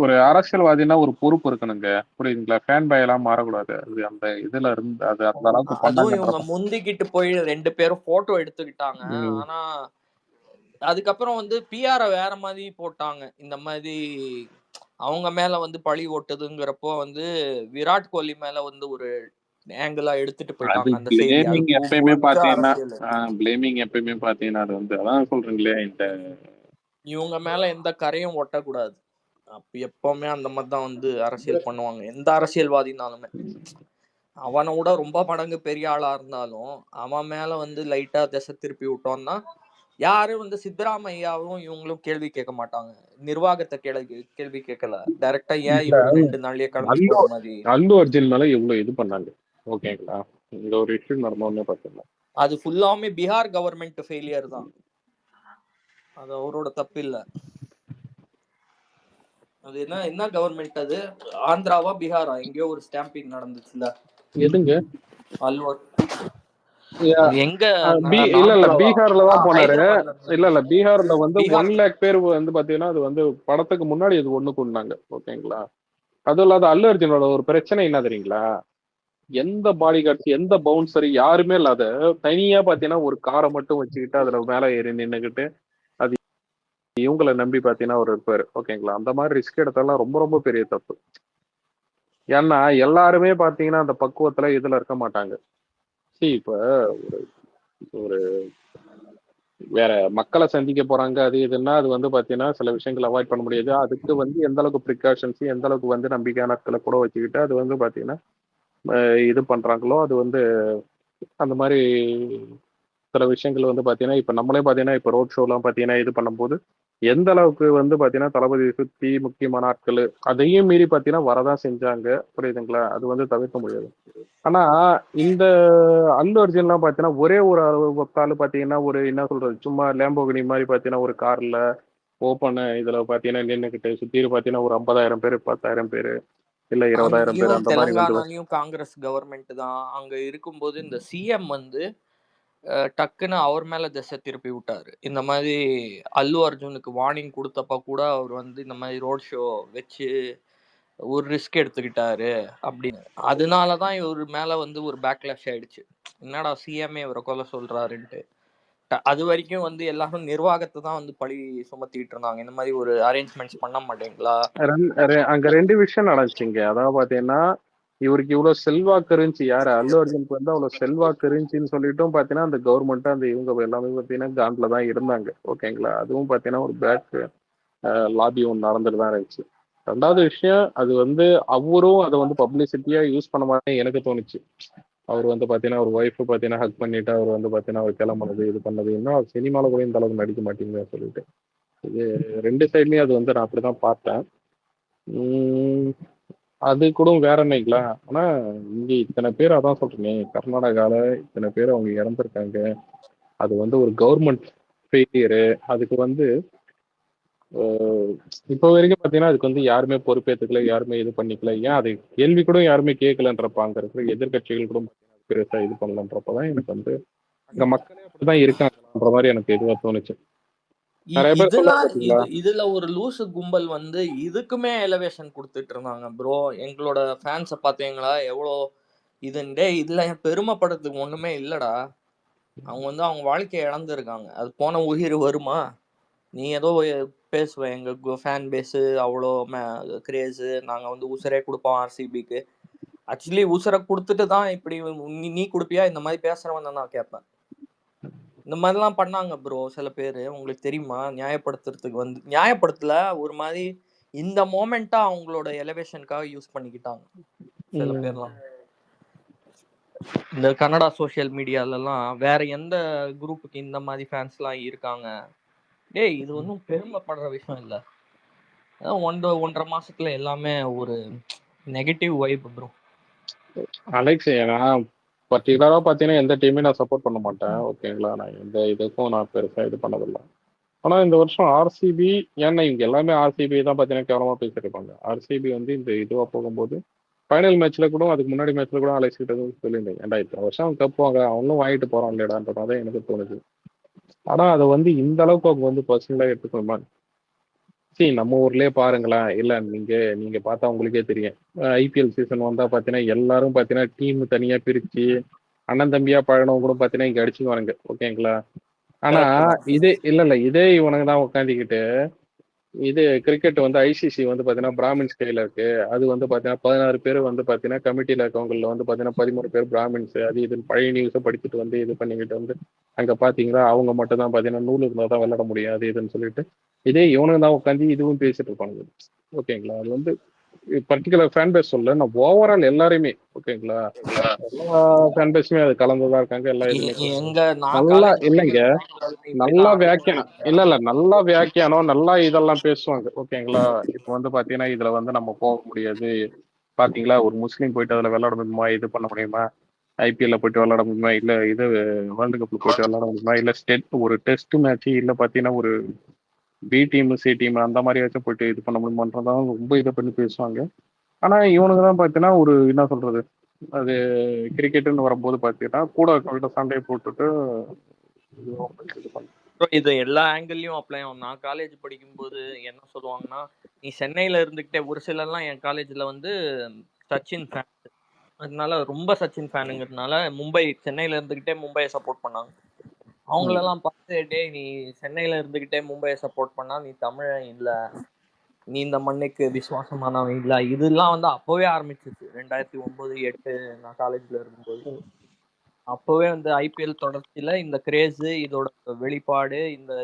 ஒரு அரசியல்வாதினா ஒரு பொறுப்பு இருக்கணுங்க, புரியுதுங்களா? ஃபேன் பாய் எல்லாம் மாறக்கூடாது. அது அந்த இதுல இருந்து அது அந்த அளவுக்கு அதுவும் இவங்க முந்திக்கிட்டு போய் 2 பேரும் போட்டோ எடுத்துக்கிட்டாங்க. ஆனா அதுக்கப்புறம் வந்து பிஆர வேற மாதிரி போட்டாங்க. இந்த மாதிரி அவங்க மேல வந்து பழி ஓட்டுதுங்கிறப்போ வந்து விராட் கோலி மேல வந்து ஒரு ஆங்கிளா எடுத்துட்டு போயிட்டாங்க அந்த செய்தி. எப்பயுமே பாத்தீங்கன்னா அது வந்து அதான் சொல்றீங்களே, இந்த இவங்க மேல எந்த கரையும் ஒட்டக்கூடாது. அப்ப எப்பவுமே அந்த மாதிரி தான் வந்து அரசியல் பண்ணுவாங்க, எந்த அரசியல்வாதினாலுமே. அவனை விட ரொம்ப மடங்கு பெரிய ஆளா இருந்தாலும் அவன் மேல வந்து லைட்டா திசை திருப்பி விட்டோம்னா யாரும் வந்து சித்தராமையாவும் இவங்களும் கேள்வி கேட்க மாட்டாங்க. நிர்வாகத்தை கேள்வி கேட்கல, டைரக்டா ஏன் இவர் 2 நாள்லயே கிளம்பி போற மாதிரி. அல்லு அர்ஜுன் மேல எவ்வளவு இது பண்ணாங்க. ஓகேங்களா, இந்த ஒரு இஷ்யூ நடந்தோன்னு பாத்தீங்கன்னா அது ஃபுல்லாமே பீகார் கவர்மெண்ட் ஃபெயிலியர் தான். அது அவரோட தப்பு இல்ல. அது என்ன கவர்மெண்ட், அது ஆந்திராவா பீகாரா எங்கேயோ ஒரு ஸ்டாம்பிங் நடந்துச்சுல. எதுங்க? அல்வர் எங்க? இல்ல பீகார்ல தான் போனாரு. இல்ல பீகார்ல வந்து 1 lakh பேர் வந்து பாத்தீங்கன்னா அது வந்து படத்துக்கு முன்னாடி அது ஒண்ணு கொண்டாங்க. ஓகேங்களா, அதுவும் இல்லாத அல்லு அர்ஜுனோட ஒரு பிரச்சனை என்ன தெரியுங்களா, எந்த பாடி கார்ட்ஸ் எந்த பவுன்சர் யாருமே இல்லாத தனியா பாத்தீங்கன்னா ஒரு காரை மட்டும் வச்சுக்கிட்டு அதுல மேல ஏறி நின்னுகிட்டு அது இவங்களை நம்பி பாத்தீங்கன்னா ஒரு இருப்பாரு. ஓகேங்களா, அந்த மாதிரி ரிஸ்க் எடுத்தாலும் ரொம்ப ரொம்ப பெரிய தப்பு. ஏன்னா எல்லாருமே பாத்தீங்கன்னா அந்த பக்குவத்துல இதுல இருக்க மாட்டாங்க. இப்ப ஒரு வேற மக்களை சந்திக்க போறாங்க அது இதுன்னா அது வந்து பாத்தீங்கன்னா சில விஷயங்கள் அவாய்ட் பண்ண முடியாது. அதுக்கு வந்து எந்த அளவுக்கு ப்ரிகாஷன்ஸ் எந்த அளவுக்கு வந்து நம்பிக்கையான ஆட்களை கூட வச்சுக்கிட்டு அது வந்து பாத்தீங்கன்னா இது பண்றாங்களோ அது வந்து அந்த மாதிரி சில விஷயங்கள் வந்து பாத்தீங்கன்னா இப்ப நம்மளே பாத்தீங்கன்னா இப்ப ரோட் ஷோ எல்லாம் பாத்தீங்கன்னா இது பண்ணும்போது எந்த அளவுக்கு வந்து பாத்தீங்கன்னா தளபதி சுத்தி முக்கியமான ஆட்கள் அதையும் மீறி பாத்தீங்கன்னா வரதான் செஞ்சாங்க. புரியுதுங்களா, அது வந்து தவிர்க்க முடியாது. ஆனா இந்த அல்லு அர்ஜுன் எல்லாம் பாத்தீங்கன்னா ஒரே ஒரு ஆளு பாத்தீங்கன்னா ஒரு என்ன சொல்றது சும்மா லேம்போகினி மாதிரி பாத்தீங்கன்னா ஒரு கார்ல ஓப்பன் இதுல பாத்தீங்கன்னா நின்னுக்கிட்டு சுத்தி பாத்தீங்கன்னா ஒரு 50,000 பேரு 10,000 பேரு இல்ல 20,000 பேர் அந்த மாதிரி வந்து தெலுங்கானாலையும் காங்கிரஸ் கவர்மெண்ட் தான் அங்க இருக்கும்போது இந்த சிஎம் வந்து டக்குன்னு அவர் மேல திசை திருப்பி விட்டாரு. இந்த மாதிரி அல்லு அர்ஜுனுக்கு வார்னிங் கொடுத்தப்ப கூட அவர் வந்து இந்த மாதிரி ரோட் ஷோ வச்சு ஒரு ரிஸ்க் எடுத்துக்கிட்டாரு அப்படின்னு. அதனாலதான் இவர் மேல வந்து ஒரு பேக்லாஷ் ஆயிடுச்சு. என்னடா சிஎம்ஏ இவரை கொல்ல சொல்றாருன்ட்டு. அது வரைக்கும் வந்து எல்லாரும் நிர்வாகத்தை தான் வந்து பழி சுமத்திட்டு இருந்தாங்க. இந்த மாதிரி ஒரு அரேஞ்ச்மெண்ட்ஸ் பண்ண மாட்டீங்களா. அங்க 2 விஷயம் நடந்துச்சுங்க. அதாவது பாத்தீங்கன்னா இவருக்கு இவ்வளவு செல்வாக்கு இருந்துச்சு, யாரு அல்லு அர்ஜுனுக்கு வந்து அவ்வளவு செல்வாக்கு இருந்துச்சுன்னு சொல்லிட்டும் பாத்தீங்கன்னா அந்த கவர்மெண்ட் அந்த இவங்க எல்லாமே பாத்தீங்கன்னா காண்ட்ல தான் இருந்தாங்க. ஓகேங்களா, அதுவும் பாத்தீங்கன்னா ஒரு பேக் லாபி ஒன்று நடந்துட்டு தான் இருந்துச்சு. 2வது விஷயம் அது வந்து அவரும் அதை வந்து பப்ளிசிட்டியா யூஸ் பண்ண மாதிரி எனக்கு தோணுச்சு. அவர் வந்து பாத்தீங்கன்னா ஒரு ஒய்ஃப் பாத்தீங்கன்னா ஹக் பண்ணிட்டு அவர் வந்து பாத்தீங்கன்னா அவர் கிளம்புனது இது பண்ணது இன்னும் சினிமால கூட இந்த அளவுக்கு நடிக்க மாட்டீங்க சொல்லிட்டு இது 2 சைட்லயும் அது வந்து நான் அப்படிதான் பார்த்தேன். அது கூட வேற என்னைங்களா, ஆனா இங்க இத்தனை பேர் அதான் சொல்றேன், கர்நாடகால இத்தனை பேர் அவங்க இறந்துருக்காங்க. அது வந்து ஒரு கவர்மெண்ட் ஃபெயிலியரு. அதுக்கு வந்து இப்போ வரைக்கும் பாத்தீங்கன்னா அதுக்கு வந்து யாருமே பொறுப்பேற்றுக்கல, யாருமே இது பண்ணிக்கல. ஏன் அது கேள்வி கூட யாருமே கேட்கலன்றப்ப அங்க இருக்கிற எதிர்கட்சிகள் கூட பெருசா இது பண்ணலன்றப்பதான் எனக்கு வந்து அங்க மக்களே அப்படிதான் இருக்காங்கன்ற மாதிரி எனக்கு இதுவா தோணுச்சு. இதுல ஒரு லூசு கும்பல் வந்து இதுக்குமே எலவேஷன் கொடுத்துட்டு இருந்தாங்க. ப்ரோ எங்களோட ஃபேன்ஸை பாத்தீங்களா எவ்வளோ இதுண்டே, இதுல பெருமைப்படுறதுக்கு ஒண்ணுமே இல்லடா. அவங்க வந்து அவங்க வாழ்க்கையை இழந்திருக்காங்க. அது போன உயிர் வருமா? நீ ஏதோ பேசுவேன். எங்க ஃபேன் பேஸு அவ்வளோ கிரேஸு. நாங்க வந்து உசுரே குடுப்போம் ஆர்சிபிக்கு. ஆக்சுவலி உசுர குடுத்துட்டு தான் இப்படி நீ குடுப்பியா? இந்த மாதிரி பேசுறவன நான் கேட்பேன். இந்த மாதிரிலாம் பண்ணாங்க ப்ரோ சில பேரு. உங்களுக்கு தெரியுமா? நியாயப்படுத்துறதுக்கு வந்து நியாயப்படுத்தல. ஒரு மாதிரி இந்த மொமெண்ட்டா அவங்களோட எலிவேஷனுக்காக யூஸ் பண்ணிக்கிட்டாங்க சில பேர்லாம். இந்த கன்னடா சோஷியல் மீடியாலலாம் வேற எந்த குரூப்புக்கு இந்த மாதிரி ஃபேன்ஸ்லாம் இருக்காங்க? டேய் இது ஒன்றும் பெருமைப்படுற விஷயம் இல்லை. 1.5 மாசத்துல எல்லாமே ஒரு நெகட்டிவ் வைப் ப்ரோ. அலெக்ஸ், நான் பர்டிகுலரா பாத்தீங்கன்னா எந்த டீமே நான் சப்போர்ட் பண்ண மாட்டேன். ஓகேங்களா, நான் எந்த இதுக்கும் நான் பெருசா இது பண்ணதில்லை. ஆனா இந்த வருஷம் ஆர்சிபி, ஏன்னா இவங்க எல்லாமே ஆர்சிபி தான் பாத்தீங்கன்னா கேவலமா பேசியிருப்பாங்க. ஆர்சிபி வந்து இந்த இதுவா போகும்போது ஃபைனல் மேட்ச்ல கூட, அதுக்கு முன்னாடி மேட்ச்ல கூட அலெக்ஸ் கிட்ட சொல்லியிருந்தேன், ஏன்டா இத்தனை வருஷம் கப் வாங்க அவனும் வாங்கிட்டு போறான் இல்லடான்ற மாதிரி எனக்கு தோணுது. ஆனா அதை வந்து இந்த அளவுக்கு அவங்க வந்து பர்சனலா எடுத்துக்கணுமா? சரி, நம்ம ஊர்லயே பாருங்களேன். இல்ல நீங்க நீங்க பார்த்தா உங்களுக்கே தெரியும். ஐபிஎல் சீசன் வந்தா பாத்தீங்கன்னா எல்லாரும் பாத்தீங்கன்னா டீம் தனியா பிரிச்சு அண்ணன் தம்பியா பழனவங்க கூட பாத்தீங்கன்னா இங்க அடிச்சுக்குவானுங்க. ஓகேங்களா. ஆனா இதே இதே இவனுங்க தான் உட்காந்துக்கிட்டு இது கிரிக்கெட் வந்து ஐசிசி வந்து பாத்தீங்கன்னா பிராமின்ஸ் கையில இருக்கு. அது வந்து பாத்தீங்கன்னா 16 பேர் வந்து பாத்தீங்கன்னா கமிட்டியில இருக்கவங்கள வந்து பாத்தீங்கன்னா 13 பேர் பிராமின்ஸ். அது இதுன்னு பழைய நியூஸை படிச்சுட்டு வந்து இது பண்ணிக்கிட்டு வந்து அங்க பாத்தீங்களா அவங்க மட்டும் தான் பாத்தீங்கன்னா நூல் இருந்தா தான் விளையாட முடியாது இதுன்னு சொல்லிட்டு இதே இவனுங்க தான் உட்காந்து இதுவும் பேசிட்டு இருப்பாங்க. ஓகேங்களா. அது வந்து பர்டிகுலர் ஃபேன் பேஸ் சொல்ல, நான் ஓவரால் எல்லாருமே ஓகேங்களா, எல்லா ஃபேன் பேஸுமே அது கலந்துதான் இருக்காங்க. எல்லா இதுமே எங்க நான் நல்லா காலேஜ் இல்லைங்க, நல்லா வியாக்கியானம் இல்ல இல்ல நல்லா வியாக்கியானம் நல்லா இதெல்லாம் பேசுவாங்க. ஓகேங்களா. இப்போ வந்து பாத்தீங்கன்னா இதுல வந்து நம்ம போக முடியாது. பாத்தீங்களா ஒரு முஸ்லீம் போயிட்டு அதுல விளையாட முடியுமா, இது பண்ண முடியுமா, ஐபிஎல்ல போயிட்டு விளையாட முடியுமா, இல்ல இது வேர்ல்டு கப்ல போயிட்டு விளையாட முடியுமா, இல்ல ஒரு டெஸ்ட் மேட்ச், இல்ல பாத்தீங்கன்னா ஒரு பி டீம் சி டீம் அந்த மாதிரி வச்சு போயிட்டு இது பண்ண முடியுமான்றதான் ரொம்ப இதை பண்ணி பேசுவாங்க. ஆனா இவனுக்கு தான் பாத்தீங்கன்னா ஒரு என்ன சொல்றது, அது கிரிக்கெட்டுன்னு வரும்போது பாத்தீங்கன்னா கூட இருக்கவங்கள்ட்ட சண்டையை போட்டுட்டு இது பண்ண இது எல்லா ஆங்கிள்லயும் அப்ளை ஆகும். நான் காலேஜ் படிக்கும்போது என்ன சொல்லுவாங்கன்னா, நீ சென்னையில இருந்துகிட்டே ஒரு சிலர்லாம் என் காலேஜ்ல வந்து சச்சின் ஃபேன். அதனால ரொம்ப சச்சின் ஃபேனுங்கிறதுனால சென்னையில இருந்துகிட்டே மும்பையை சப்போர்ட் பண்ணாங்க. அவங்களெல்லாம் பார்த்து டேய் நீ சென்னையில இருந்துகிட்டே மும்பையை சப்போர்ட் பண்ணா நீ தமிழன் இல்ல, நீ இந்த மண்ணுக்கு விசுவாசமானவன் இல்ல. இதெல்லாம் வந்து அப்பவே ஆரம்பிச்சிச்சு 2009, 2008 நான் காலேஜ்ல இருக்கும்போது. அப்பவே வந்து ஐபிஎல் தொடர்ச்சியில இந்த கிரேஸ், இதோட வெளிப்பாடு, இந்த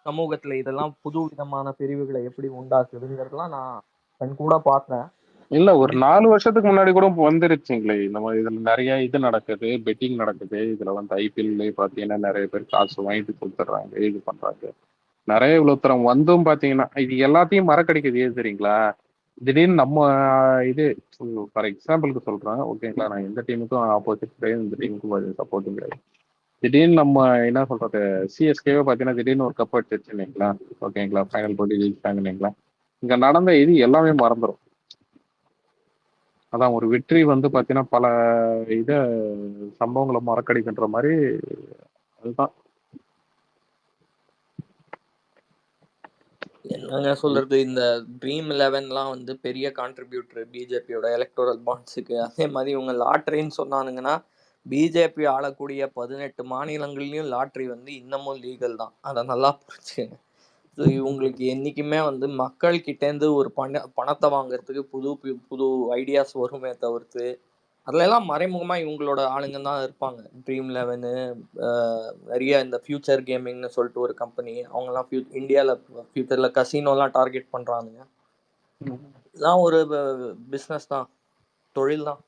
சமூகத்துல இதெல்லாம் புது விதமான பிரிவுகளை எப்படி உண்டாக்குதுங்கிறதெல்லாம் நான் கண் கூட பார்த்தேன். இல்ல ஒரு 4 வருஷத்துக்கு முன்னாடி கூட வந்துருச்சுங்களே. இந்த மாதிரி இதுல நிறைய இது நடக்குது, பெட்டிங் நடக்குது. இதுல வந்து ஐபிஎல்ல பாத்தீங்கன்னா நிறைய பேர் காசு வாங்கிட்டு கொடுத்துட்றாங்க, இது பண்றாங்க. நிறைய இவ்வளவு தரம் வந்தும் பாத்தீங்கன்னா இது எல்லாத்தையும் மறக்கடிக்கிறது ஏது தெரியுங்களா. திடீர்னு நம்ம இது ஃபார் எக்ஸாம்பிளுக்கு சொல்றேன். ஓகேங்களா. நான் எந்த டீமுக்கும் ஆப்போசிட் கிடையாது, இந்த டீமுக்கும் சப்போர்ட்டும் கிடையாது. திடீர்னு நம்ம என்ன சொல்றது, சிஎஸ்கேவே பாத்தீங்கன்னா திடீர்னு ஒரு கப் அடிச்சிருச்சுங்களா. ஓகேங்களா. ஃபைனல் போட்டி ஜெயிச்சிட்டாங்கங்களா. இங்க நடந்த இது எல்லாமே மறந்துடும். அதான் ஒரு வெற்றி வந்து பாத்தீங்கன்னா பல இத சம்பவங்களை மறக்கடிக்கின்ற மாதிரி. அதுதான் என்னங்க சொல்றது, இந்த ட்ரீம் 11லாம் வந்து பெரிய கான்ட்ரிபியூட்டர் பிஜேபியோட எலக்டோரல் பாண்ட்ஸுக்கு. அதே மாதிரி இவங்க லாட்ரின்னு சொன்னானுங்கன்னா, பிஜேபி ஆளக்கூடிய 18 மாநிலங்கள்லயும் லாட்ரி வந்து இன்னமும் லீகல் தான். அதை நல்லா புரிச்சுங்க. இவங்களுக்கு என்னைக்குமே வந்து மக்கள் கிட்டேருந்து ஒரு பணத்தை வாங்குறதுக்கு புது புது ஐடியாஸ் வருமே தவிர்த்து, அதுல எல்லாம் மறைமுகமா இவங்களோட ஆளுங்க தான் இருப்பாங்க. ட்ரீம் 11 நிறைய இந்த ஃபியூச்சர் கேமிங்னு சொல்லிட்டு ஒரு கம்பெனி, அவங்கலாம் இந்தியாவில் ஃபியூச்சர்ல கசினோலாம் டார்கெட் பண்றானுங்க. இதெல்லாம் ஒரு பிஸ்னஸ் தான், தொழில் தான்.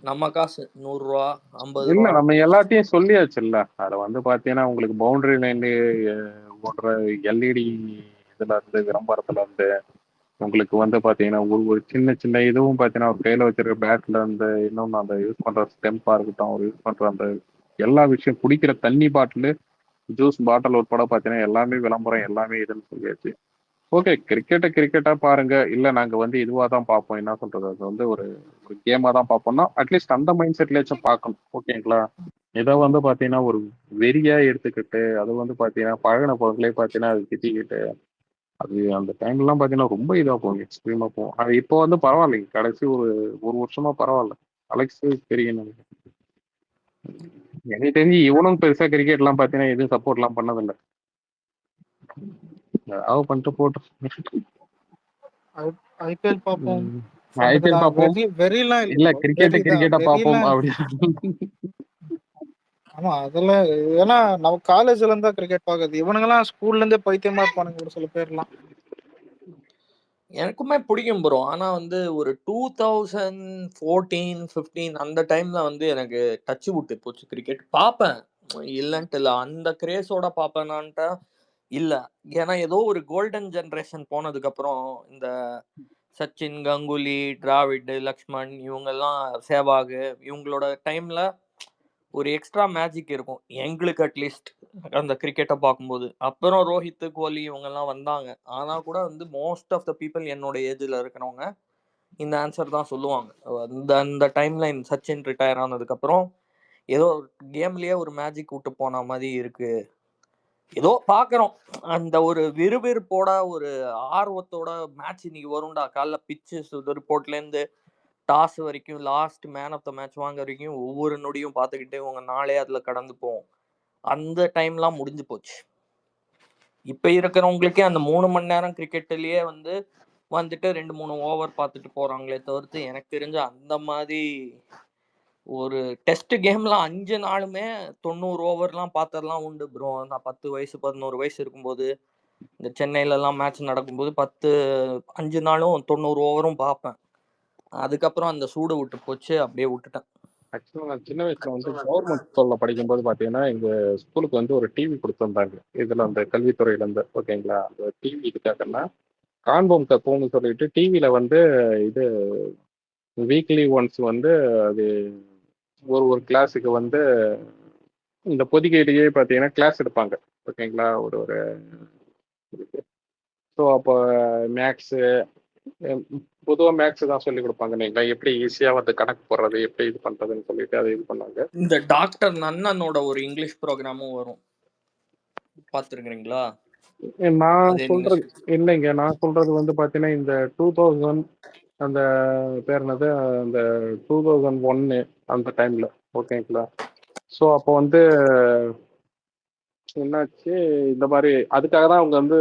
நம்ம காசு 100 ரூபா 50 இல்ல ரூபா நம்ம எல்லாத்தையும் சொல்லியாச்சு இல்ல. அதுல வந்து பாத்தீங்கன்னா உங்களுக்கு பவுண்டரி லைன் போடுற எல்இடி இதுல இருந்து விளம்பரத்துல இருந்து உங்களுக்கு வந்து பாத்தீங்கன்னா ஒரு சின்ன சின்ன இதுவும் பாத்தீங்கன்னா ஒரு கையில வச்சிருக்க பேட்ல இருந்து இன்னொன்னு அந்த யூஸ் பண்ற ஸ்டெம்பா இருக்கட்டும், அவர் யூஸ் பண்ற அந்த எல்லா விஷயம், குடிக்கிற தண்ணி பாட்டில், ஜூஸ் பாட்டில் உட்பட பாத்தீங்கன்னா எல்லாமே விளம்பரம், எல்லாமே இதுன்னு சொல்லியாச்சு. ஓகே, கிரிக்கெட்டா பாருங்க. இல்ல நாங்க வந்து இதுவா தான் பார்ப்போம், என்ன சொல்றது, அது வந்து ஒரு ஒரு கேமா தான் பார்ப்போம்னா அட்லீஸ்ட் அந்த மைண்ட் செட்லயாச்சும் பார்க்கணும். ஓகேங்களா. இதை வந்து பாத்தீங்கன்னா ஒரு வெறியா எடுத்துக்கிட்டு அது வந்து பாத்தீங்கன்னா பழகின பொருட்களே பாத்தீங்கன்னா அது திட்டிக்கிட்டு அது அந்த டைம்லாம் பாத்தீங்கன்னா ரொம்ப இதா போகும், எக்ஸ்ட்ரீமா போகும். அது இப்போ வந்து பரவாயில்லைங்க, கடைசி ஒரு ஒரு வருஷமா பரவாயில்ல. அலெக்ஸ் தெரியும் எனக்கு தெரிஞ்சு இவனும் பெருசா கிரிக்கெட் எல்லாம் பாத்தீங்கன்னா எதுவும் சப்போர்ட் எல்லாம் பண்ணதில்லை. ஏதாவது பண்ணிட்டு போட்டு. ஐபிஎல் பார்ப்போம் ஐபிஎல் பார்ப்போம் வெறிலாம் இல்ல bro. கிரிக்கெட்டை வெறிதான் பார்ப்போம் வெறிலாம் அப்படி. ஆமா அதெல்லாம். ஏன்னா நம்ம காலேஜ்ல இருந்தா கிரிக்கெட் பாக்குறது, இவனுங்கெல்லாம் ஸ்கூல்ல இருந்தே பைத்தியமா இருப்பானுங்க ஒரு சில பேர்லாம். எனக்குமே பிடிக்கும் ப்ரோ. ஆனா வந்து ஒரு 2014, 15 அந்த டைம்ல வந்து எனக்கு டச் விட்டு போச்சு கிரிக்கெட். பார்ப்பேன், இல்லன்ட்டு இல்ல. அந்த கிரேஸோட பார்ப்பேனான்ட்டா இல்ல. ஏன்னா ஏதோ ஒரு கோல்டன் ஜெனரேஷன் போனதுக்கு அப்புறம் இந்த சச்சின், கங்குலி, டிராவிட், லக்ஷ்மண் இவங்கெல்லாம், சேவாக் இவங்களோட டைம்ல ஒரு எக்ஸ்ட்ரா மேஜிக் இருக்கும் எங்களுக்கு அட்லீஸ்ட் அந்த கிரிக்கெட்டை பார்க்கும்போது. அப்புறம் ரோஹித், கோலி இவங்கெல்லாம் வந்தாங்க. ஆனா கூட வந்து மோஸ்ட் ஆஃப் த பீப்புள் என்னோட ஏஜ்ல இருக்கிறவங்க இந்த ஆன்சர் தான் சொல்லுவாங்க. அந்த அந்த டைம்ல சச்சின் ரிட்டையர் ஆனதுக்கு அப்புறம் ஏதோ கேம்லயே ஒரு மேஜிக் விட்டு போன மாதிரி இருக்கு. ஏதோ பாக்குறோம் அந்த ஒரு விறுவிறுப்போட ஒரு ஆர்வத்தோட மேட்ச் இன்னைக்கு வரும்டா, காலைல பிச்சு ரிப்போர்ட்ல இருந்து டாஸ் வரைக்கும் last man of the match வாங்க வரைக்கும் ஒவ்வொரு நொடியும் பார்த்துக்கிட்டு உங்க நாளே அதுல கடந்து போவோம். அந்த டைம்லாம் முடிஞ்சு போச்சு. இப்ப இருக்கிறவங்களுக்கே அந்த 3 மணி நேரம் கிரிக்கெட்லயே வந்து வந்துட்டு 2-3 ஓவர் பார்த்துட்டு போறாங்களே தவிர்த்து, எனக்கு தெரிஞ்ச அந்த மாதிரி ஒரு டெஸ்ட் கேம்லாம் 5 நாளுமே 90 ஓவர்லாம் பார்த்ததெல்லாம் உண்டு ப்ரோ. நான் 10 வயசு 11 வயசு இருக்கும்போது இந்த சென்னையில எல்லாம் மேட்ச் நடக்கும்போது 5 நாளும் 90 ஓவரும் பார்ப்பேன். அதுக்கப்புறம் அந்த சூடு விட்டு போச்சு, அப்படியே விட்டுட்டேன். ஆக்சுவலாக நான் சின்ன வயசுல வந்து கவர்மெண்ட் ஸ்கூல்ல படிக்கும்போது பார்த்தீங்கன்னா எங்க ஸ்கூலுக்கு வந்து ஒரு டிவி கொடுத்துருந்தாங்க. இதுல அந்த கல்வித்துறையில இருந்து ஓகேங்களா. அந்த டிவி இதுக்காகன்னா காண்போம் கப்போம்னு சொல்லிட்டு டிவியில வந்து இது வீக்லி ஒன்ஸ் வந்து அது ஒரு ஒரு கிளாஸுக்கு வந்து இந்த பொதிகையிலேயே பார்த்தீங்கன்னா கிளாஸ் எடுப்பாங்க ஓகேங்களா. ஒரு ஒரு ஸோ அப்போ மேக்ஸு பொதுவாக மேக்ஸ் தான் சொல்லி கொடுப்பாங்க. நீங்களா எப்படி ஈஸியாக வந்து கணக்கு போடுறது எப்படி இது பண்ணுறதுன்னு சொல்லிட்டு அதை இது பண்ணாங்க. இந்த டாக்டர் நன்னனோட ஒரு இங்கிலீஷ் ப்ரோக்ராமும் வரும், பார்த்துருக்கீங்களா? நான் சொல்றது இல்லைங்க, நான் சொல்றது வந்து பார்த்தீங்கன்னா இந்த 2000 அந்த பேர் என்னது அந்த 2001 அந்த டைம்ல ஓகேங்களா. ஸோ அப்போ வந்து என்னாச்சு இந்த மாதிரி அதுக்காக தான் அவங்க வந்து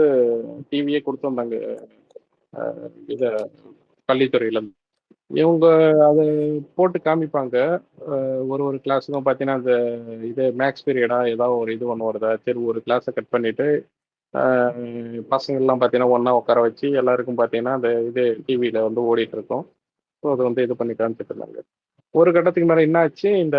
டிவியே கொடுத்துருந்தாங்க இதை கல்வித்துறையில இருந்து. இவங்க அதை போட்டு காமிப்பாங்க. ஒரு ஒரு கிளாஸுக்கும் பார்த்தீங்கன்னா அந்த இது மேக்ஸ் பீரியடா ஏதாவது ஒரு இது ஒன்று வருதா சரி ஒரு கிளாஸை கட் பண்ணிட்டு பசங்கள்லாம் பார்த்தீங்கன்னா ஒன்றா உட்கார வச்சு எல்லாருக்கும் பார்த்தீங்கன்னா அந்த இது டிவியில் வந்து ஓடிட்டு இருக்கோம். ஸோ அதை வந்து இது பண்ணி காமிச்சிட்டு இருந்தாங்க. ஒரு கட்டத்துக்கு மேலே என்ன ஆச்சு இந்த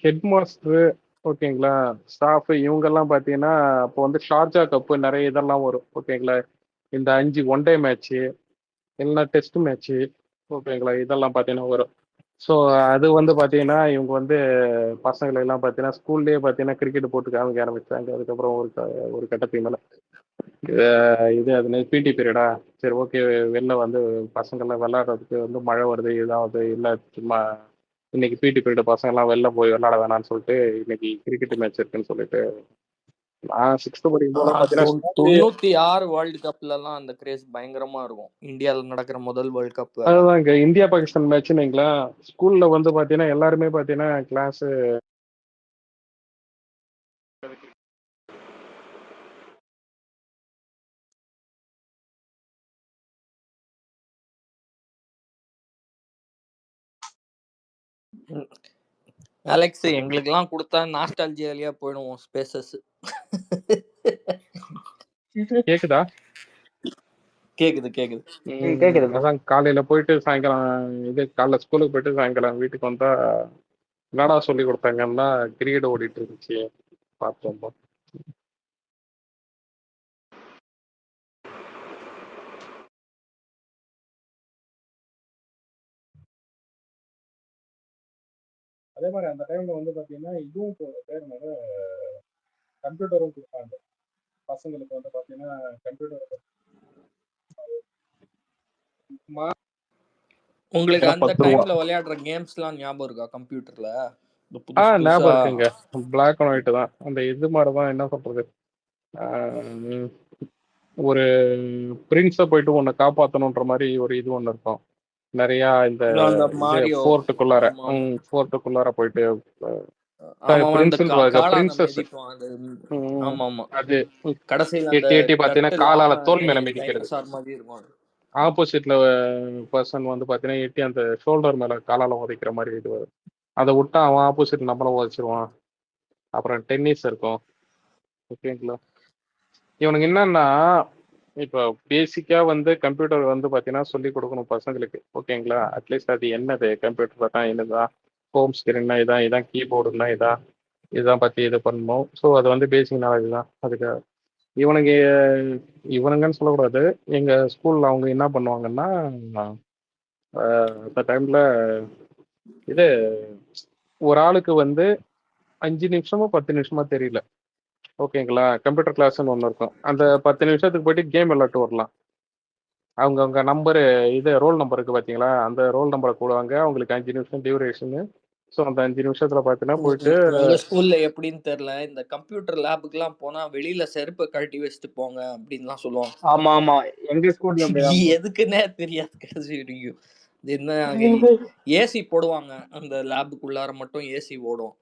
ஹெட் மாஸ்டரு ஓகேங்களா ஸ்டாஃப் இவங்கெல்லாம் பார்த்தீங்கன்னா அப்போ வந்து ஷார்ஜா கப்பு நிறைய இதெல்லாம் வரும் ஓகேங்களா. இந்த 5 ஒன் டே மேட்ச்சு இல்லைன்னா டெஸ்ட் மேட்ச்சு ஓகேங்களா இதெல்லாம் பார்த்தீங்கன்னா வரும். ஸோ அது வந்து பார்த்தீங்கன்னா இவங்க வந்து பசங்களை எல்லாம் பார்த்தீங்கன்னா ஸ்கூல்லேயே பார்த்தீங்கன்னா கிரிக்கெட் போட்டு காமிக்க ஆரம்பிச்சாங்க. அதுக்கப்புறம் ஒரு கட்டத்துக்கு மேலே இது அது பிடி பீரியடா சரி ஓகே வெளில வந்து பசங்கள்லாம் விளையாடுறதுக்கு வந்து மழை வருது இதாவது இல்லை சும்மா இன்னைக்கு பிடி பீரியட் பசங்கள்லாம் வெளில போய் விளையாட வேணாம்னு சொல்லிட்டு இன்னைக்கு கிரிக்கெட் மேட்ச் இருக்குன்னு சொல்லிட்டு நான் 6th படிக்கும் போது பார்த்தீங்கன்னா 96 வேர்ல்டு கப்ல எல்லாம் அந்த கிரேஸ் பயங்கரமா இருக்கும். இந்தியால நடக்கிற முதல் வேர்ல்ட் கப் அதுதாங்க இந்தியா பாகிஸ்தான் மேட்ச்னுங்களா. ஸ்கூல்ல வந்து பாத்தீங்கன்னா எல்லாருமே பாத்தீங்கன்னா கிளாஸ் அலெக்ஸ் எங்களுக்கெல்லாம் கொடுத்தா நாஸ்டால்ஜியாலியா போயிடுவோம் ஸ்பேசஸ். கேக்குதா? கேக்குது கேக்குது கேக்குது. அதான் காலையில போயிட்டு சாயங்காலம் இது காலைல ஸ்கூலுக்கு போயிட்டு சாயங்காலம் வீட்டுக்கு வந்தா என்னடா சொல்லி கொடுத்தாங்கன்னா கிரிக்கெட் ஓடிட்டு இருந்துச்சு பார்த்தோம். அதே மாதிரி அந்த டைம்ல வந்து பாத்தீங்கன்னா இதுவும் பேர் கம்ப்யூட்டரும் கொடுத்தாங்க பசங்களுக்கு வந்து பாத்தீங்கன்னா கம்ப்யூட்டர். உங்களுக்கு அந்த டைம்ல விளையாடுற கேம்ஸ் எல்லாம் ஞாபகம் இருக்கா கம்ப்யூட்டர்ல? ஞாபகம் இருக்குங்க. பிளாக் அண்ட் ஒயிட் தான் அந்த இது மாதிரிதான் என்ன சொல்றது ஒரு பிரின்ஸ போயிட்டு ஒன்னு காப்பாத்தணும்ன்ற மாதிரி ஒரு இது ஒண்ணு இருக்கும். நிறைய இந்த ஃபோர்ட்டுக்குள்ளார போயிட்டு ஆமாமா அந்த பிரின்ஸ்ன்னு காளான பிரின்சஸ். மிதிப்பான் அது. ஆமா ஆமா அது கடைசியில அந்த எட்டி எட்டி பாத்தீங்கன்னா டர்ட்டில் காலால ஆமை தோல் மேல மிதிக்கிறது. டைனோசார் மாதிரி இருக்கும் அது. ஆப்போசிட்ல பர்சன் வந்து பாத்தீங்கன்னா எட்டி அந்த ஷோல்டர் மேல காலால உதைக்கிற மாதிரி இது வரும். அதை விட்டா அவன் ஆப்போசிட் நம்மள உதைச்சிருவான். அப்புறம் டென்னிஸ் இருக்கும். ஓகேங்களா. இவனுக்கு என்னன்னா இப்போ பேசிக்கா வந்து கம்ப்யூட்டர் வந்து பாத்தீங்கன்னா சொல்லி கொடுக்கணும் பசங்களுக்கு. ஓகேங்களா. அட்லீஸ்ட் அது என்னது கம்ப்யூட்டர் தான் என்னதான் ஹோம் ஸ்கிரீன்னா இதான் இதான் கீபோர்டுனா இதான் இதான் பத்தி இது பண்ணணும். ஸோ அது வந்து பேசிக் நாலேஜ் தான். அதுக்கு இவனுங்க இவனுங்கன்னு சொல்லக்கூடாது. எங்க ஸ்கூல்ல அவங்க என்ன பண்ணுவாங்கன்னா அந்த டைம்ல இது ஒரு ஆளுக்கு வந்து 5 நிமிஷமோ 10 நிமிஷமா தெரியல. ஓகேங்களா. கம்ப்யூட்டர் கிளாஸ்ன்னு ஒன்று இருக்கும். அந்த 10 நிமிஷத்துக்கு போயிட்டு கேம் விளையாட்டு வரலாம். அவங்க நம்பரு இது ரோல் நம்பர் இருக்கு பார்த்தீங்களா, அந்த ரோல் நம்பரை கூடுவாங்க. அவங்களுக்கு 5 நிமிஷம் டியூரேஷனு. ஸோ அந்த 5 நிமிஷத்தில் பார்த்தீங்கன்னா போயிட்டு உங்க ஸ்கூல்ல எப்படின்னு தெரியல. இந்த கம்ப்யூட்டர் லேபுக்குலாம் போனா வெளியில செருப்பை கழட்டி வச்சுட்டு போங்க அப்படின்லாம் சொல்லுவாங்க. ஆமா ஆமா எங்க ஸ்கூல்ல அப்படிதான் bro. எதுக்குன்னே தெரியாது கடைசி வரைக்கும். இது என்ன ஏசி போடுவாங்க அந்த லேபுக்குள்ளார மட்டும் ஏசி ஓடும்.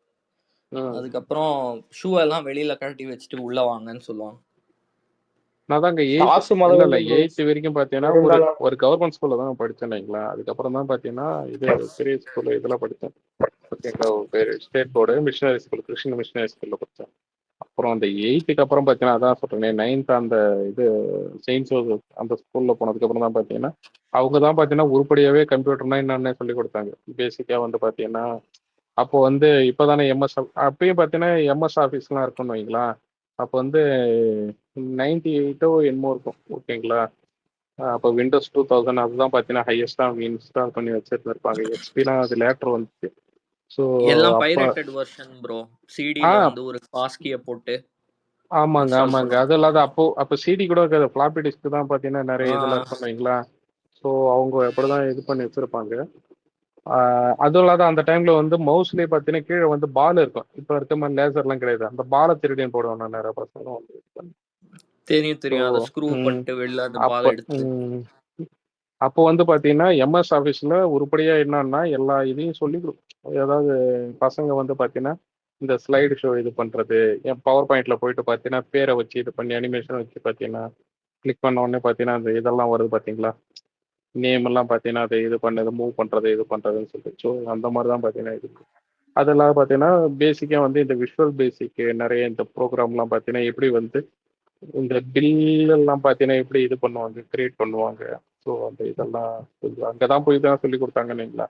அதுக்கப்புறம் ஷூ எல்லாம் வெளியில கழட்டி வச்சுட்டு உள்ள வாங்கன்னு சொல்லுவாங்க. நான் தாங்க காசு இல்ல முதல்ல bro. 8th வரைக்கும் பார்த்தீங்கன்னா ஒரு கவர்மெண்ட் ஸ்கூல்ல தான் படித்தேன் இல்லைங்களா. அதுக்கப்புறம் தான் பார்த்தீங்கன்னா இது பெரிய ஸ்கூல்ல இதெல்லாம் படித்தேன். ஓகேங்களா. பேர் state board missionary school, Christian missionary ஸ்கூல்ல படித்தேன். அப்புறம் அந்த 8th அப்புறம் பார்த்தீங்கன்னா அதான் சொல்றேன் 9th அந்த இது செயின்ட் ஜோசப் அந்த ஸ்கூல்ல போனதுக்கு அப்புறம் தான் பார்த்தீங்கன்னா அவங்க தான் பார்த்தீங்கன்னா உருப்படியாவே கம்ப்யூட்டர்னா என்னன்னு சொல்லி கொடுத்தாங்க. பேசிக்கா வந்து பார்த்தீங்கன்னா அப்போ வந்து இப்போதானே எம்எஸ் அப்பயும் பார்த்தீங்கன்னா எம்எஸ் ஆஃபீஸ்லாம் இருக்குன்னு வைங்களா. அப்போ வந்து 98 என்னமோ இருக்கும். ஓகேங்களா. அப்போ விண்டோஸ் 2000 அதுதான் பார்த்தீங்கன்னா ஹையஸ்டாக அவங்க இன்ஸ்டால் பண்ணி வச்சிருந்துருப்பாங்க. எக்ஸ்பிலாம் அது லேட்டர் வந்துச்சு. ஸோ எல்லாம் அப்போ பைரேட்டட் வெர்ஷன் ப்ரோ. சிடில வந்து ஒரு பாஸ்கியை போட்டு ஆமாங்க ஆமாங்க. அது இல்லாத அப்போ சிடி கூட இருக்காது. ஃப்ளாப்பி டிஸ்க் தான் பார்த்தீங்கன்னா நிறைய இதெல்லாம் இருக்கும் வைங்களா. ஸோ அவங்க எப்படிதான் இது பண்ணி வச்சிருப்பாங்க. அதுவும் இல்லாத அந்த டைம்ல வந்து மவுஸ்லேயே பார்த்தீங்கன்னா கீழே வந்து பால் இருக்கும். இப்போ இருக்க மாதிரி லேசர்லாம் கிடையாது. அந்த பாலை திருடின்னு போடுவேன் நான் நிறைய பசங்க வந்து தெரியும் அதை ஸ்க்ரூ பண்ணிட்டு வெளில அந்த பால் அப்போ எடுத்து. அப்போ வந்து பார்த்தீங்கன்னா எம்எஸ் ஆஃபீஸில் உருப்படியாக என்னன்னா எல்லா இதையும் சொல்லி ஏதாவது பசங்க வந்து பார்த்தீங்கன்னா இந்த ஸ்லைடு ஷோ இது பண்ணுறது என் பவர் பாயிண்டில் போயிட்டு பார்த்தீங்கன்னா பேரை வச்சு இது பண்ணி அனிமேஷன் வச்சு பார்த்தீங்கன்னா கிளிக் பண்ண உடனே பார்த்தீங்கன்னா அந்த இதெல்லாம் வருது பார்த்தீங்களா. நேம் எல்லாம் பார்த்தீங்கன்னா அதை இது பண்ணது மூவ் பண்ணுறது இது பண்ணுறதுன்னு சொல்லிட்டு ஸோ அந்த மாதிரி தான் பார்த்தீங்கன்னா இது அதெல்லாம் பார்த்தீங்கன்னா பேசிக்காக வந்து இந்த விஷுவல் பேசிக் நிறைய இந்த ப்ரோக்ராம்லாம் பார்த்தீங்கன்னா எப்படி வந்து இந்த பில் எல்லாம் பார்த்தீங்கன்னா எப்படி இது பண்ணுவாங்க கிரியேட் பண்ணுவாங்க. ஸோ அந்த இதெல்லாம் கொஞ்சம் அங்கே தான் போய் தான் சொல்லி கொடுத்தாங்க இல்லைங்களா.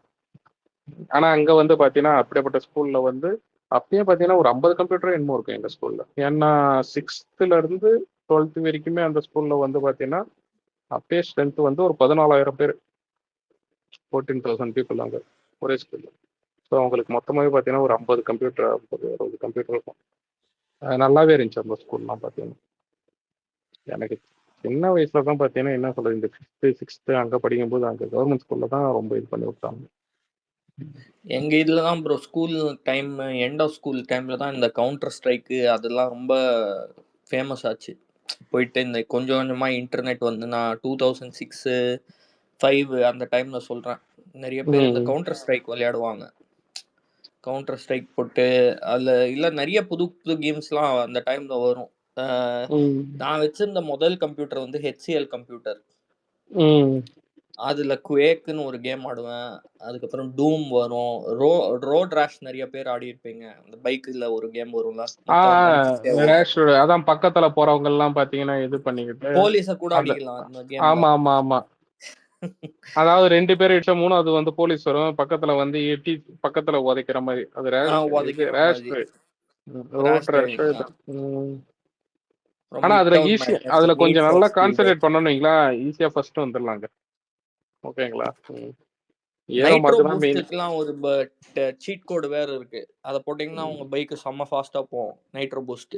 ஆனால் அங்கே வந்து பார்த்தீங்கன்னா அப்படிப்பட்ட ஸ்கூலில் வந்து அப்பயே பார்த்தீங்கன்னா ஒரு 50 கம்ப்யூட்டர் என்னமோ இருக்கும் எங்கள் ஸ்கூலில். ஏன்னா 6th இருந்து 12th வரைக்குமே அந்த ஸ்கூலில் வந்து பார்த்தீங்கன்னா அப்பயே ஸ்ட்ரென்த் வந்து ஒரு 14,000 பேர் 14,000 பீப்புள் அங்கே ஒரே ஸ்கூலில். ஸோ அவங்களுக்கு மொத்தமாகவே பார்த்தீங்கன்னா ஒரு 50 கம்ப்யூட்டர் 60 கம்ப்யூட்டர் இருக்கும். நல்லாவே இருந்துச்சு அந்த ஸ்கூல்லாம் பார்த்தீங்கன்னா. எனக்கு சின்ன வயசுல தான் பார்த்தீங்கன்னா என்ன சொல்றது இந்த 5th 6th அங்கே படிக்கும்போது அங்கே கவர்மெண்ட் ஸ்கூல்ல தான் ரொம்ப இது பண்ணி விட்டாங்க. எங்க இதுல தான் bro school time end of school டைம்ல தான் இந்த கவுண்டர் ஸ்ட்ரைக்கு அதெல்லாம் ரொம்ப ஃபேமஸ் ஆச்சு. போயிட்டு இந்த கொஞ்சம் கொஞ்சமா இன்டர்நெட் வந்து நான் 2006 5 அந்த டைம்ல சொல்றேன். நிறைய பேர் இந்த கவுண்டர் ஸ்ட்ரைக் விளையாடுவாங்க. கவுண்டர் ஸ்ட்ரைக் போட்டு அதுல இல்ல நிறைய புது புது கேம்ஸ்லாம் அந்த டைம்ல வரும். நான் வச்சிருந்த முதல் கம்ப்யூட்டர் வந்து HCL கம்ப்யூட்டர். அதுல குவேக்குன்னு ஒரு கேம் ஆடுவேன். அதுக்கப்புறம் டூம் வரும். ரோட் ரேஷ் நிறைய பேர் ஆடி இருப்பீங்க. அந்த பைக்ல ஒரு கேம் வரும்ல. அதான் பக்கத்துல போறவங்க எல்லாம் பாத்தீங்கன்னா இது பண்ணிக்கிட்டு போலீஸ கூட அடிக்கலாம் அந்த கேம்ல. ஆமா ஆமா ஆமா. அதாவது 2 பேர் இடிச்சா 3வது வந்து போலீஸ் வரும். பக்கத்துல வந்து எட்டி பக்கத்துல உதைக்கிற மாதிரி. அது ரேஷ் ரோட் ரேஷ். ஆனா அதுல ஈஸி அதுல கொஞ்சம் நல்லா கான்சென்ட்ரேட் பண்ணணுங்களா ஈஸியா ஃபர்ஸ்ட் வந்துடலாங்க. ஓகேங்களா. நைட்ரோ பூஸ்ட்க்குலாம் ஒரு சீட் கோட் வேற இருக்கு. அத போட்டீங்கன்னா உங்க பைக் செம்ம ஃபாஸ்டா போகும். Nitro boost.